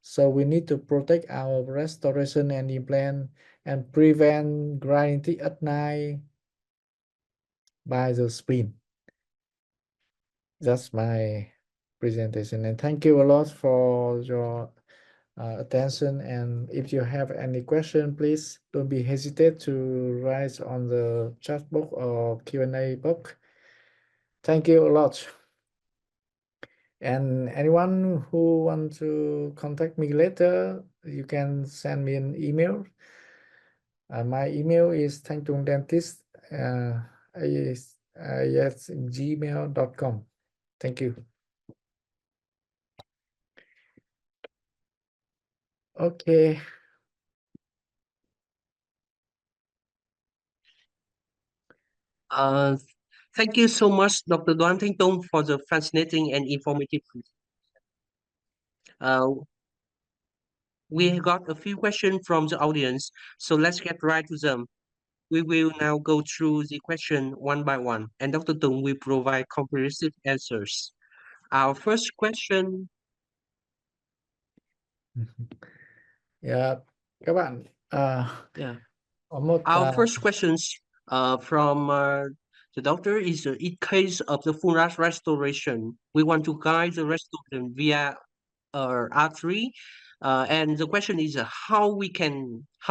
so we need to protect our restoration and implant and prevent grinding at night by the spleen. That's my presentation, and thank you a lot for your attention. And if you have any question, please don't be hesitate to write on the chat box or Q&A box. Thank you a lot. And anyone who want to contact me later, you can send me an email. My email is thanhtungdentist yes, gmail.com. Thank you. Okay. Uh, Thank you so much, Dr. Doan Thanh Tung, for the fascinating and informative. Uh, we got a few questions from the audience, so let's get right to them. We will now go through the question one by one, and Dr. Tung will provide comprehensive answers. Our first question. Dạ, các bạn Yeah. có một Our first questions from the doctor is in case of the full restoration, we want to guide the restoration via artery, and the question is how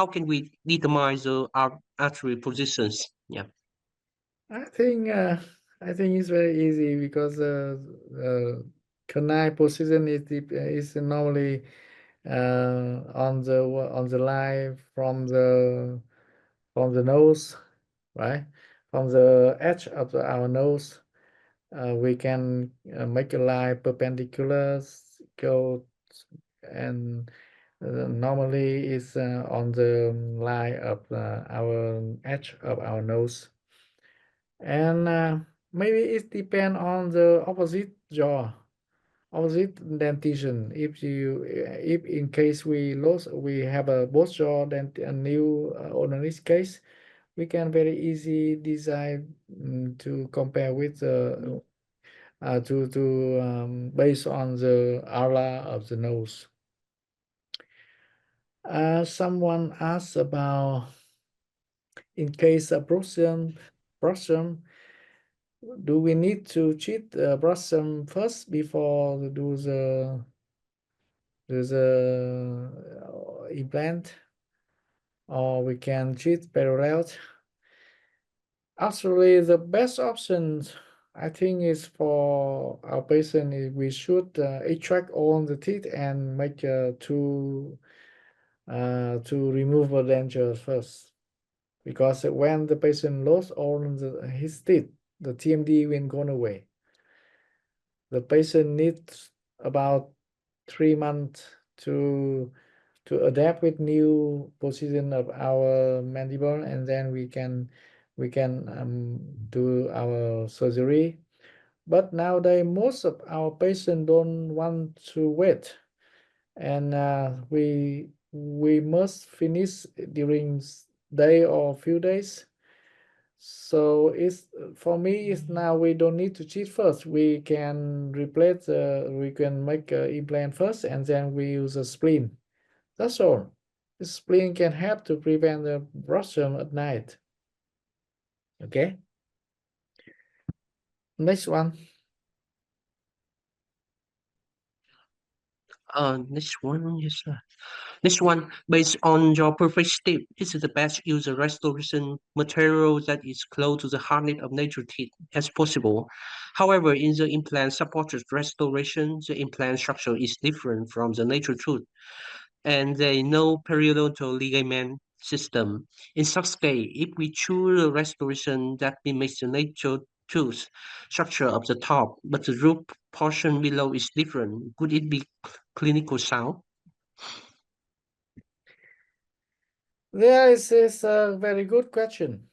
can we determine the artery positions? Yeah. I think it's very easy because canine position is normally on the line from the nose, right? From the edge of our nose, we can make a line perpendicular, go, and normally is on the line of our edge of our nose. And maybe it depends on the opposite jaw, opposite dentition. If in case we have a both jaw dent a new on this case, we can very easy design to compare with the to based on the aura of the nose. Someone asked about in case of bruxism, do we need to treat bruxism first before do the implant, or we can treat parallel? Actually, the best option I think is for our patient is we should extract all the teeth and make to remove the denture first, because when the patient lost all his teeth, the TMD will go away. The patient needs about 3 months to adapt with new position of our mandible, and then we can do our surgery. But nowadays most of our patients don't want to wait, and we must finish during day or few days. So it's for me it's now we don't need to cheat first. We can replace we can make a implant first, and then we use a spleen. That's all. The spleen can help to prevent the bruxism at night. Okay. Next one. Next one, yes, sir. Next one, based on your perfect tip, this is the best user restoration material that is close to the hardness of natural teeth as possible. However, in the implant-supported restoration, the implant structure is different from the natural tooth, and there is no periodontal ligament system. In such case, if we choose a restoration that mimics the natural tooth structure of the top, but the root portion below is different, could it be clinical sound? This is a very good question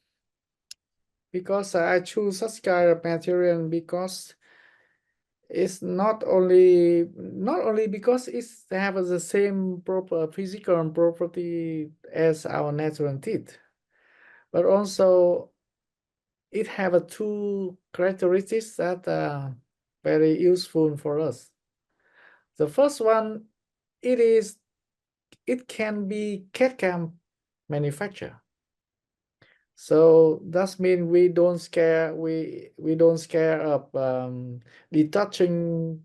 because I choose such kind of material because it's not only because it's have the same proper physical property as our natural teeth, but also it have a two characteristics that are very useful for us. The first one, it is it can be CAD/CAM manufactured. So that means we don't scare of detaching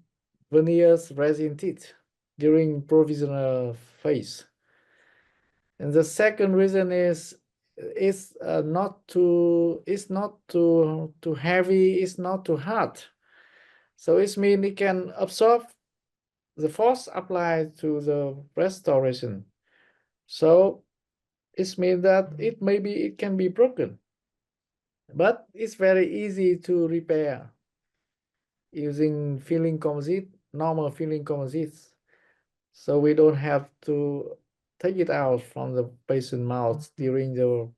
veneers resin teeth during provisional phase. And the second reason is it's not too heavy, it's not too hard. So it means it can absorb the force applied to the restoration. So it means that it can be broken, but it's very easy to repair using filling composite, normal filling composites. So we don't have to take it out from the patient mouth during the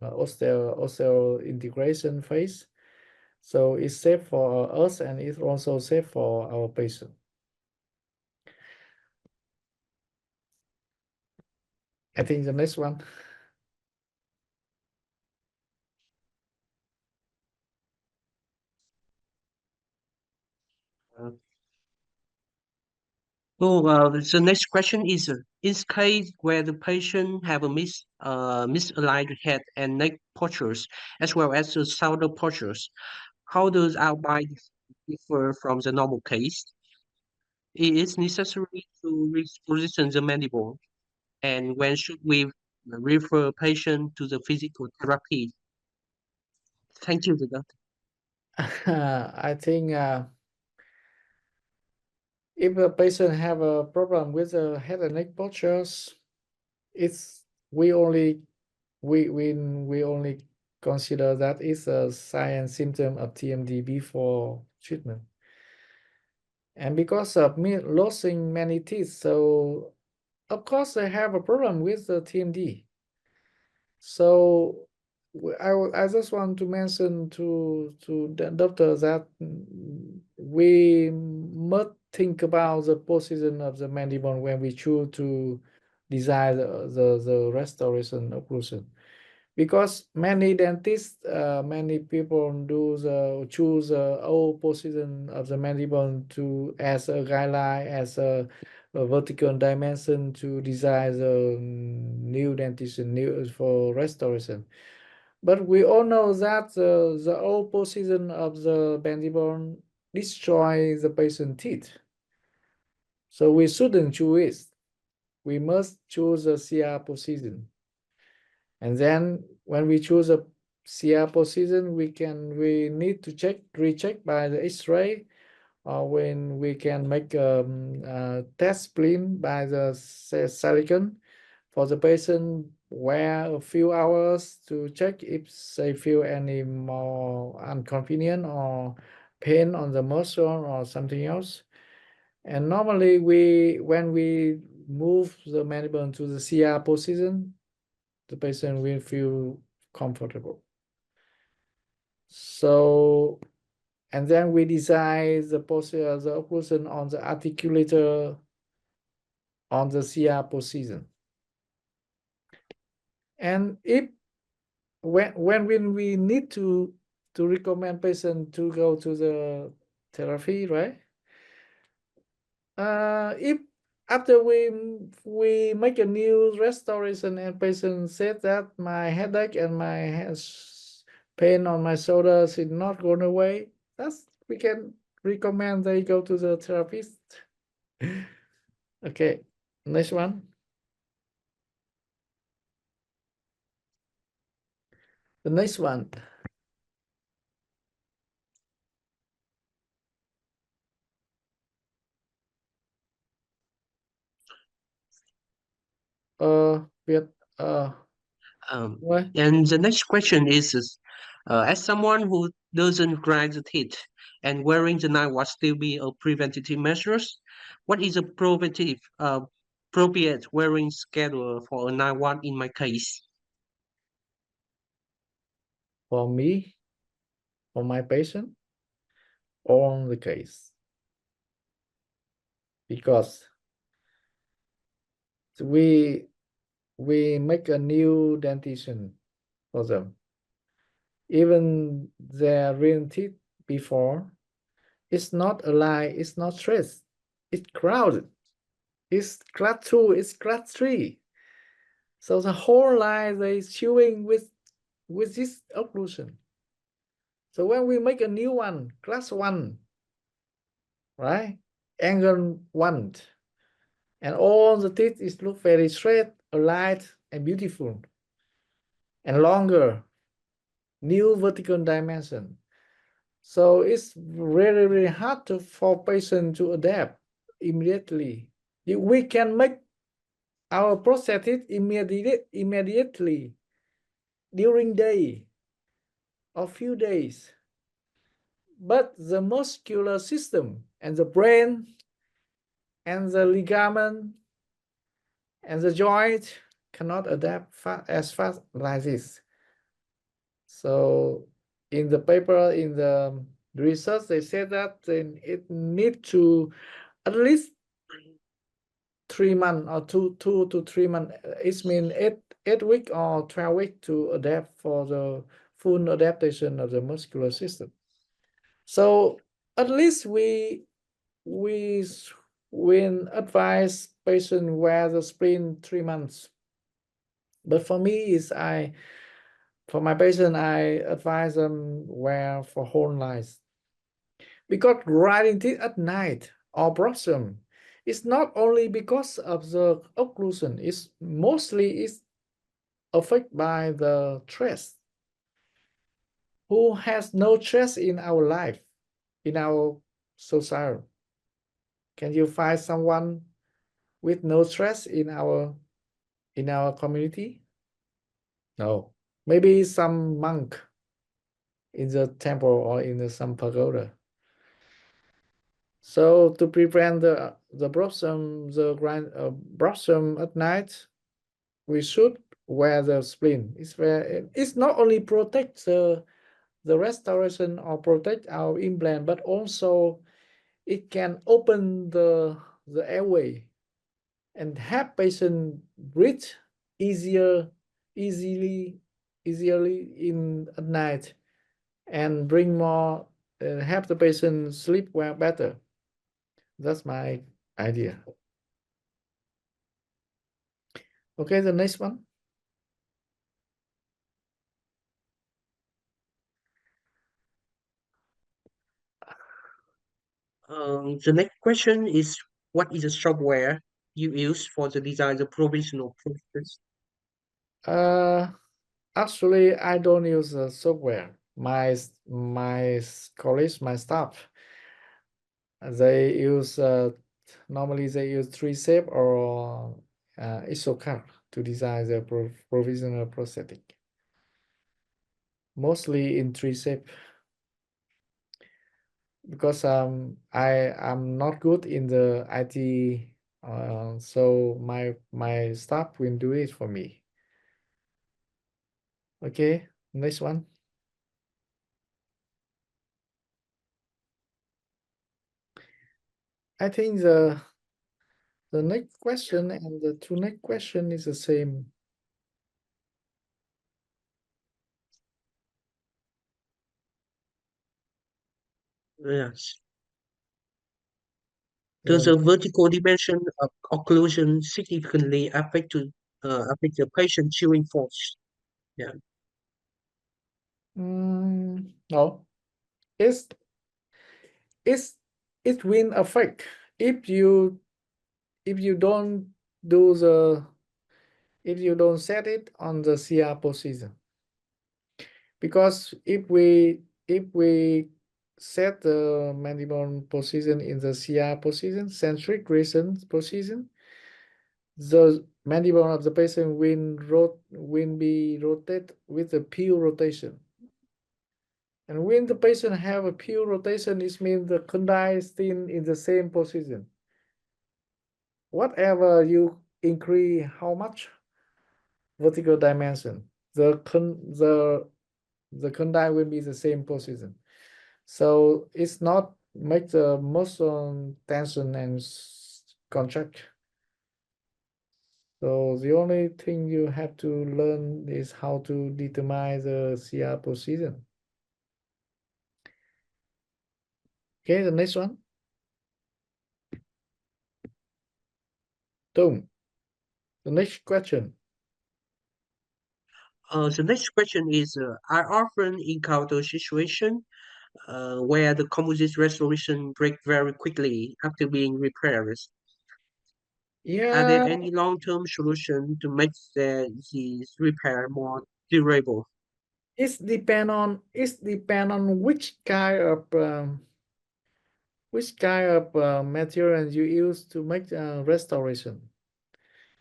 osteal integration phase. So it's safe for us and it's also safe for our patient. I think the next one. Uh, the next question is, in case where the patient have a misaligned head and neck postures, as well as the shoulder postures, how does our bite differ from the normal case? It is necessary to reposition the mandible, and when should we refer patient to the physical therapy? Thank you, doctor. I think if a patient have a problem with the head and neck postures, it's we only consider that is a sign and symptom of TMD before treatment. And because of me losing many teeth, so of course I have a problem with the TMD. So I just want to mention to the doctor that we must think about the position of the mandible when we choose to design the restoration occlusion. Because many dentists, many people choose old position of the mandible to as a guideline, as a vertical dimension to design the new dentition new for restoration. But we all know that the old position of the mandible destroy the patient teeth. So we shouldn't choose it. We must choose a CR position. And then when we choose a CR position, we need to recheck by the X-ray, or when we can make a test spleen by the silicon for the patient, wear a few hours to check if they feel any more inconvenient or pain on the muscle or something else. And normally when we move the mandible to the CR position, the patient will feel comfortable. So, and then we design the posture, the occlusion on the articulator on the CR position. And if when we need to recommend patient to go to the therapy, right? If after we make a new restoration and patient said that my headache and my pain on my shoulders is not going away, that's we can recommend they go to the therapist. Okay, next one. The next one. Việt, What? And the next question is, as someone who doesn't grind the teeth and wearing the night watch still be a preventative measures, what is a preventive, appropriate wearing schedule for a night watch in my case? For me, for my patient, on the case, because we make a new dentition for them. Even their real teeth before, it's not aligned, it's not straight, it's crowded, it's class 2, it's class 3. So the whole line they chewing with this occlusion. So when we make a new one, class 1, right? Angle 1, and all the teeth is look very straight, aligned, and beautiful, and longer, new vertical dimension. So it's really, really hard for patient to adapt immediately. We can make our prosthetic immediately during day or few days. But the muscular system and the brain and the ligament and the joint cannot adapt as fast like this. So in the paper, in the research, they said that it need to at least 3 months or two to 3 months. It means 8 weeks or 12 weeks to adapt for the full adaptation of the muscular system. So at least we when advise patient wear the splint 3 months. But for me for my patient, I advise them wear for whole life. Because grinding teeth at night or blossom is not only because of the occlusion, it's mostly is affected by the stress. Who has no stress in our life, in our society? Can you find someone with no stress in our community? No. Maybe some monk in the temple or in some pagoda. So to prevent the blossom at night, we should wear the splint. It's not only protect the restoration or protect our implant, but also it can open the airway and help patient breathe easily in at night, and bring more help the patient sleep well better. That's my idea. Okay, the next one. The next question is, what is the software you use for the design the provisional process? Actually, I don't use the software. My colleagues, my staff, they use normally they use 3Shape or IsoCAD to design the provisional prosthetic. Mostly in 3Shape, because I'm not good in the IT, so my staff will do it for me. Okay, next one. I think the next question and the two next question is the same. Yes. Does Yeah. the vertical dimension of occlusion significantly affect the patient chewing force? Yeah. No, it's it's it will affect if you don't do the if you don't set it on the CR position. Because if we set the mandible position in the CR position, centric region position, the mandible of the patient will be rotated with a pure rotation. And when the patient have a pure rotation, it means the condyle is still in the same position. Whatever you increase how much vertical dimension, the condyle will be the same position. So it's not make the muscle tension and contract. So the only thing you have to learn is how to determine the CR position. Okay, the next one. Boom. The next question. The next question is, I often encounter situation where the composite restoration break very quickly after being repaired. Are there Yeah, any long-term solution to make this repair more durable? it's depend on which kind of material you use to make restoration.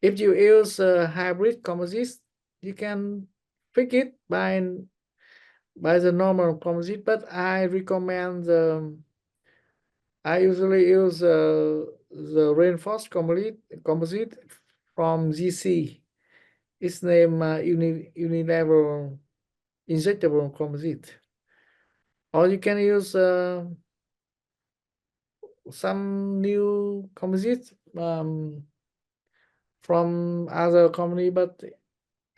If you use hybrid composites, you can fix it by the normal composite, but I recommend I usually use the reinforced composite from GC. It's named unilevel injectable composite. Or you can use some new composites from other company, but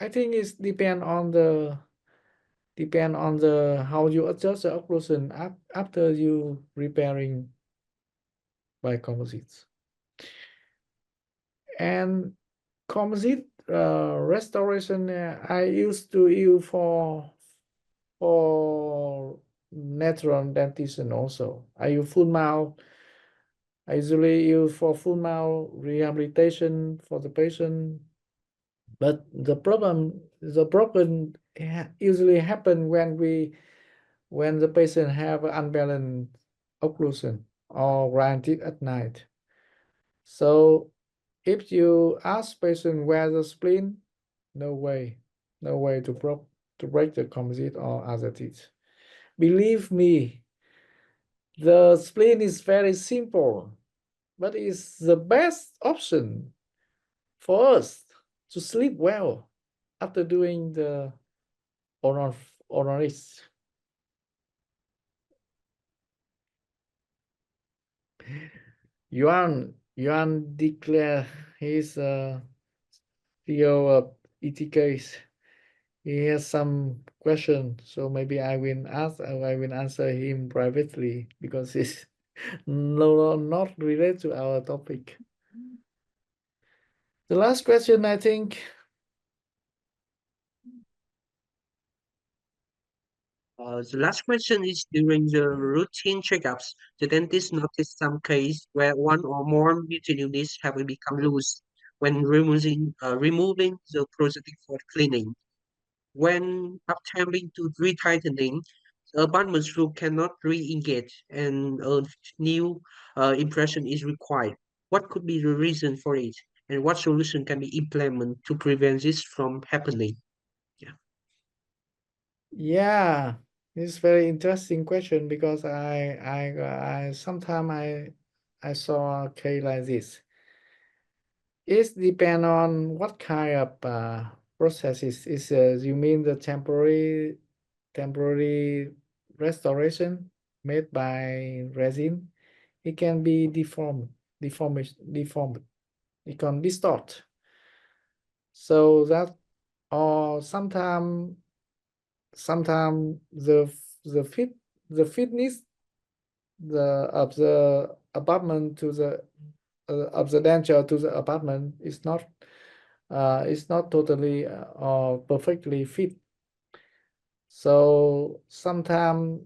I think it's depend on the how you adjust the occlusion after you repairing by composites. And composite restoration I used to use for natural dentition also. I usually use for full mouth rehabilitation for the patient. But the problem usually happen when the patient have unbalanced occlusion or grinded at night. So if you ask patient where the spleen, no way, no way to break the composite or other teeth. Believe me, the spleen is very simple, but it's the best option for us to sleep well after doing the onoris. Yuan declare his CEO of ETKs. He has some question, so maybe I will answer him privately because it's not related to our topic. The last question, I think. The last question is, during the routine checkups, the dentist noticed some case where one or more mutant units have become loose when removing the prosthetic for cleaning. When attempting to retightening, the abutment screw cannot re-engage and a new impression is required. What could be the reason for it, and what solution can be implemented to prevent this from happening? Yeah. Yeah, it's very interesting question because I sometimes I saw a case like this. It depend on what kind of processes is you mean the temporary restoration made by resin. It can be deformed. It can distort. So that or sometimes the fitness of the apartment to the of the denture to the apartment is not totally or perfectly fit. So sometimes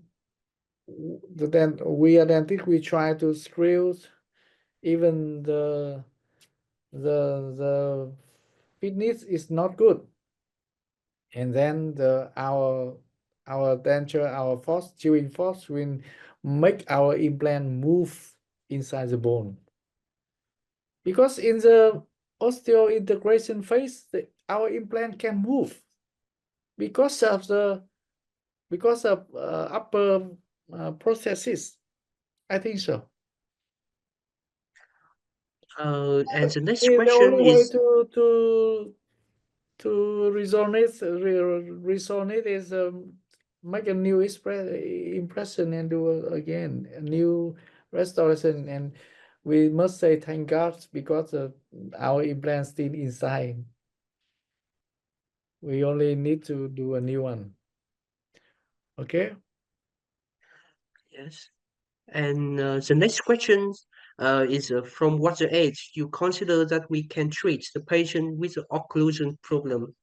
we are dentist, we try to screw even the fitness is not good, and then our denture, our force chewing force will make our implant move inside the bone because osteointegration phase, our implant can move because of upper processes. I think so. And the next The question only way is to resolve it is make a new impression and do again a new restoration, and we must say thank God because our implant still inside. We only need to do a new one. Okay. yes. And the next question is from what age you consider that we can treat the patient with the occlusion problem?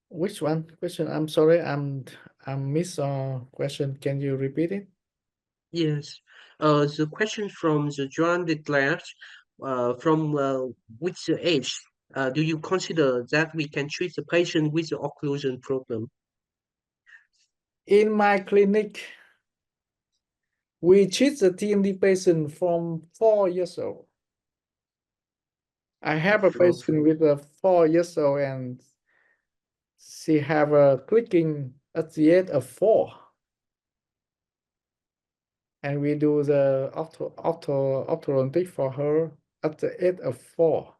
Which one? Question. I'm sorry. I miss question. Can you repeat it? Yes. The question from the Joan declared, from which age do you consider that we can treat the patient with the occlusion problem? In my clinic, we treat the TMD patient from 4 years old. I have a From patient with a 4 years old, and she have a clicking at the age of 4. And we do the orthodontic for her at the age of 4.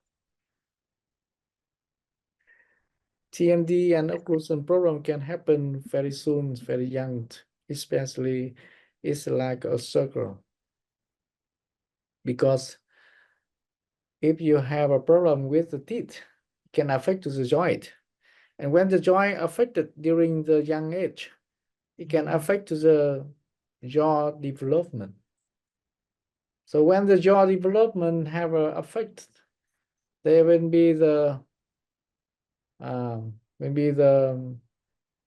TMD and occlusion problem can happen very soon, very young, especially it's like a circle. Because if you have a problem with the teeth, it can affect the joint. And when the joint affected during the young age, it can affect the jaw development. So when the jaw development have a effect, there will be maybe the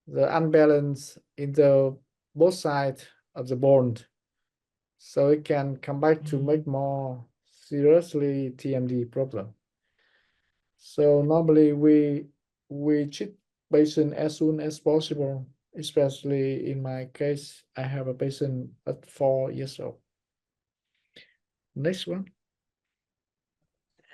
unbalance in the both sides of the bone. So it can come back to make more seriously TMD problem. So normally we treat patient as soon as possible, especially in my case, I have a patient at 4 years old. Next one.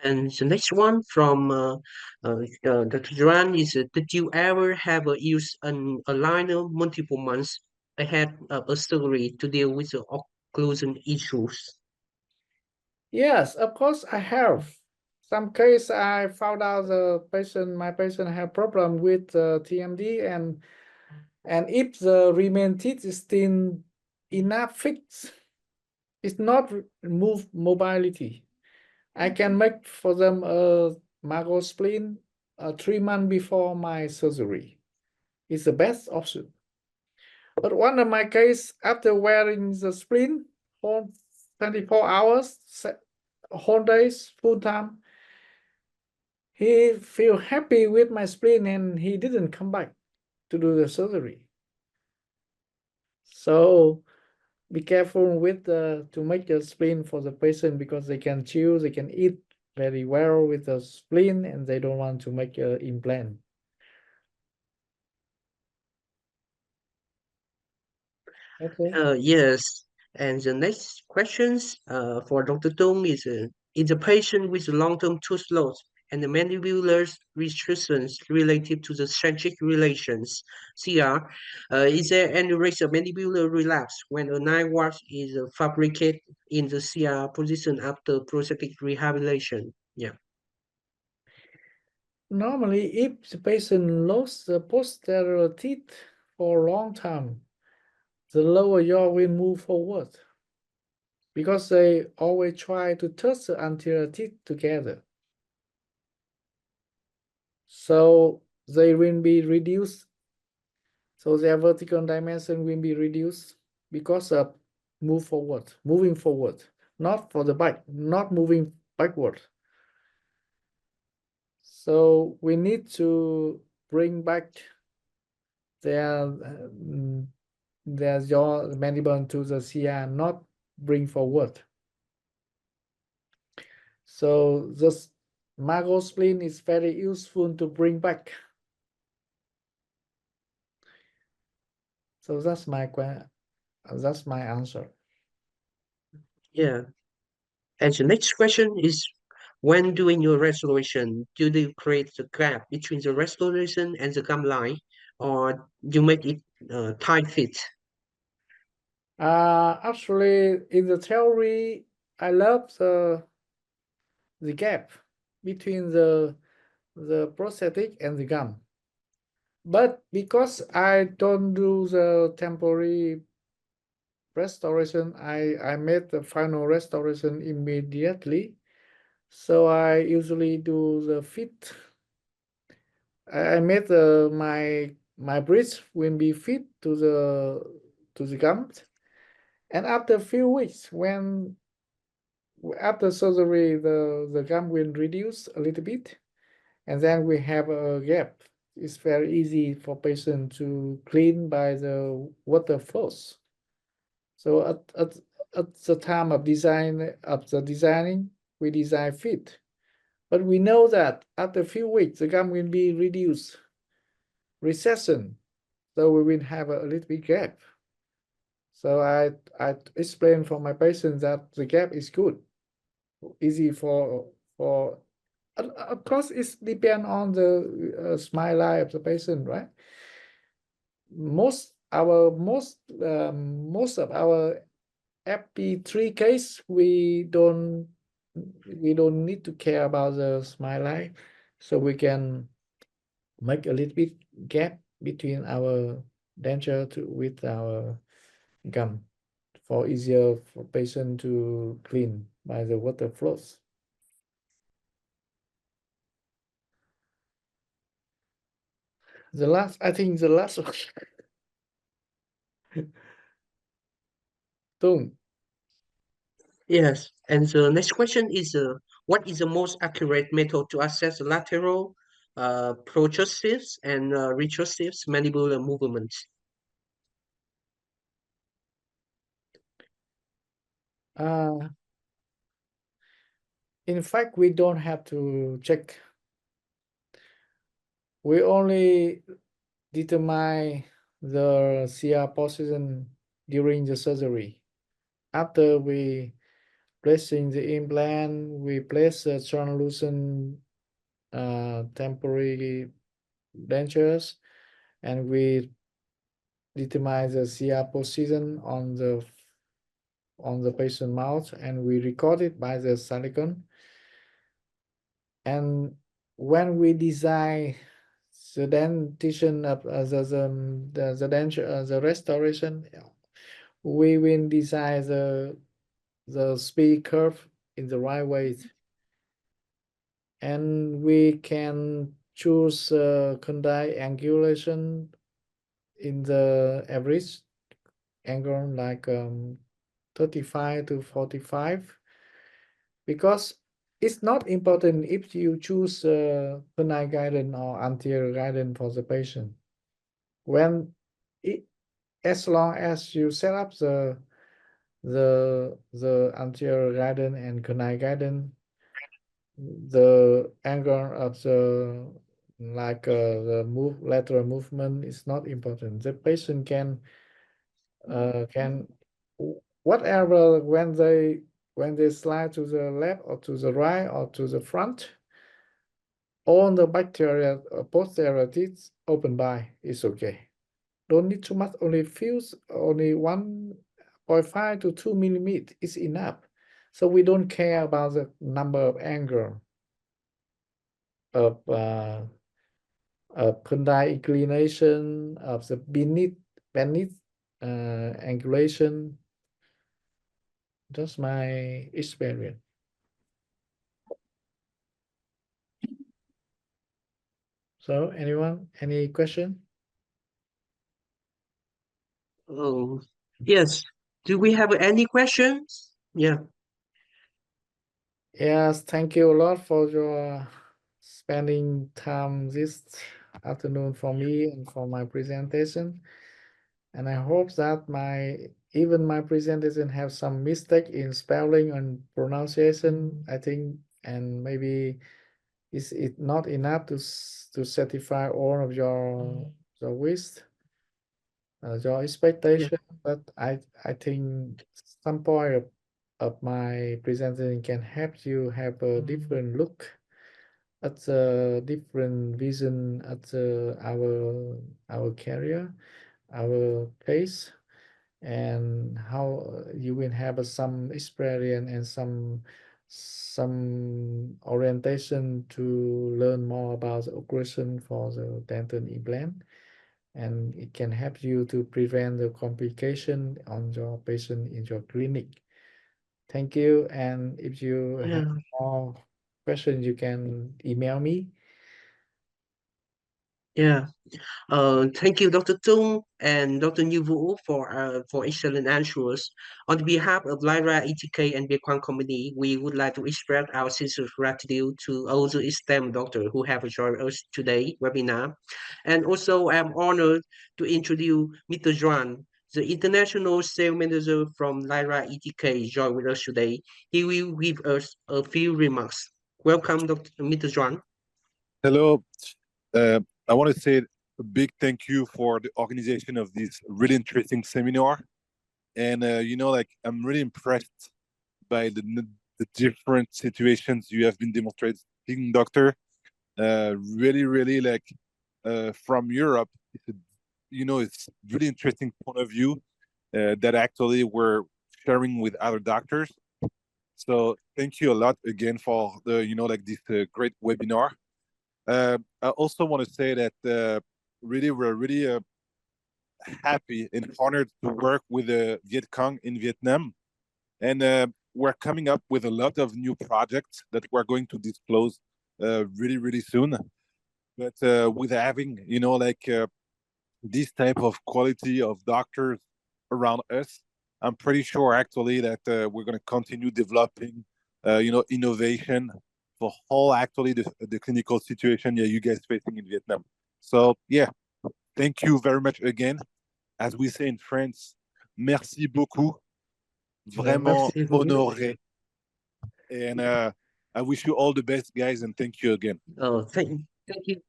And the next one from Dr. Joan is, did you ever have use an aligner multiple months ahead of a surgery to deal with the occlusion issues? Yes, of course I have. Some case I found out my patient have problem with TMD, and if the remain teeth is still enough fixed, it's not move mobility. I can make for them a Margot spleen 3 months before my surgery. It's the best option. But one of my case, after wearing the spleen for 24 hours, whole days, full time, he feel happy with my spleen and he didn't come back to do the surgery. So be careful with to make the spleen for the patient, because they can chew, they can eat very well with the spleen, and they don't want to make an implant. Okay. Yes. And the next questions for Dr. Tung is a patient with long-term tooth loss and the mandibular restrictions related to the centric relations, CR, is there any risk of mandibular relapse when a 9 watt is fabricated in the CR position after prosthetic rehabilitation? Yeah. Normally, if the patient lost the posterior teeth for a long time, the lower jaw will move forward because they always try to touch the anterior teeth together. So they will be reduced. So their vertical dimension will be reduced because of moving forward, not for the back, not moving backward. So we need to bring back their jaw mandible to the CR, not bring forward. So this Margot spleen is very useful to bring back. So that's my That's my answer. Yeah. And the next question is, when doing your restoration, do you create the gap between the restoration and the gum line, or you make it tight fit? Actually, in the theory, I love the gap between the prosthetic and the gum. But because I don't do the temporary restoration, I made the final restoration immediately. So I usually do the fit. I made my bridge will be fit to the gums. And after a few weeks, when after surgery, the gum will reduce a little bit, and then we have a gap. It's very easy for patient to clean by the water flows. So at the time of designing, we design fit. But we know that after a few weeks, the gum will be reduced, recession. So we will have a little bit gap. So I explain for my patients that the gap is good, easy for. Of course, it depends on the smile line of the patient, right? Most of our FP3 case, we don't need to care about the smile line, so we can make a little bit gap between our denture with our gum for easier for patient to clean by the water flows. I think the last one. Tung. Yes. And the next question is, what is the most accurate method to assess lateral, protrusive and retrusive mandibular movements? Uh, in fact, we don't have to check. We only determine the CR position during the surgery. After we placing the implant, we place the translucent temporary dentures, and we determine the CR position on the patient mouth, and we record it by the silicon. And when we design the dentition of the denture, the restoration, we will design the speed curve in the right way, and we can choose condyle angulation in the average angle like 35 to 45, because it's not important if you choose penile guidance or anterior guidance for the patient. When it, as long as you set up the anterior guidance and canine guidance, the angle of the lateral movement is not important. The patient can whatever when they slide to the left or to the right or to the front, all the bacteria posterior teeth open by is okay. Don't need too much, only 1.5 to 2 millimeter is enough. So we don't care about the number of angle of condyle inclination of the beneath angulation. That's my experience. So anyone, any question? Oh, yes. Do we have any questions? Yeah. Yes, thank you a lot for your spending time this afternoon for me and for my presentation. And I hope that even my presentation have some mistake in spelling and pronunciation, I think, and maybe is it not enough to satisfy all of your wish. your expectation, but I think some point of my presentation can help you have a different look at the different vision at our career, our case, and how you will have some experience and some orientation to learn more about the occlusion for the dental implant, and it can help you to prevent the complication on your patient in your clinic. Thank you, and if you have Yeah. more questions, you can email me. Yeah. Thank you, Dr. Tung and Dr. Nhu Vu for excellent answers. On behalf of Lyra ETK and Bitcoin Company, we would like to express our sincere gratitude to all the STEM doctors who have joined us today webinar. And also, I'm honored to introduce Mr. Juan, the international sales manager from Lyra ETK, joined with us today. He will give us a few remarks. Welcome, Mr. Juan. Hello. I want to say a big thank you for the organization of this really interesting seminar. And, like, I'm really impressed by the different situations you have been demonstrating, Doctor. Really, really, like, from Europe, it's really interesting point of view that actually we're sharing with other doctors. So thank you a lot again for like this great webinar. I also want to say that we're really happy and honored to work with Viet Cong in Vietnam, and we're coming up with a lot of new projects that we're going to disclose really really soon. But with having like this type of quality of doctors around us, I'm pretty sure actually that we're going to continue developing innovation for whole actually the clinical situation you guys facing in Vietnam. So yeah, thank you very much again. As we say in France, merci beaucoup, vraiment Merci. honoré. And I wish you all the best, guys, and thank you again. Thank you.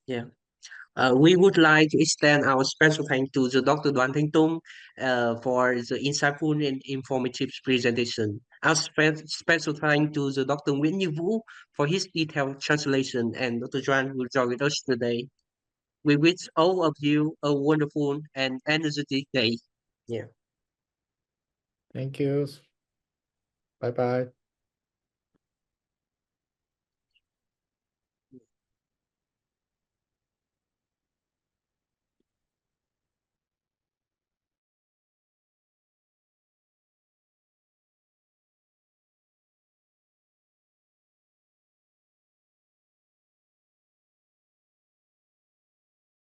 Yeah. We would like to extend our special thanks to the Dr. Doan Thanh Tung for the insightful and informative presentation. Our special thanks to the Dr. Nguyen Nhu Vu for his detailed translation, and Dr. Juan will join with us today. We wish all of you a wonderful and energetic day. Yeah. Thank you. Bye bye.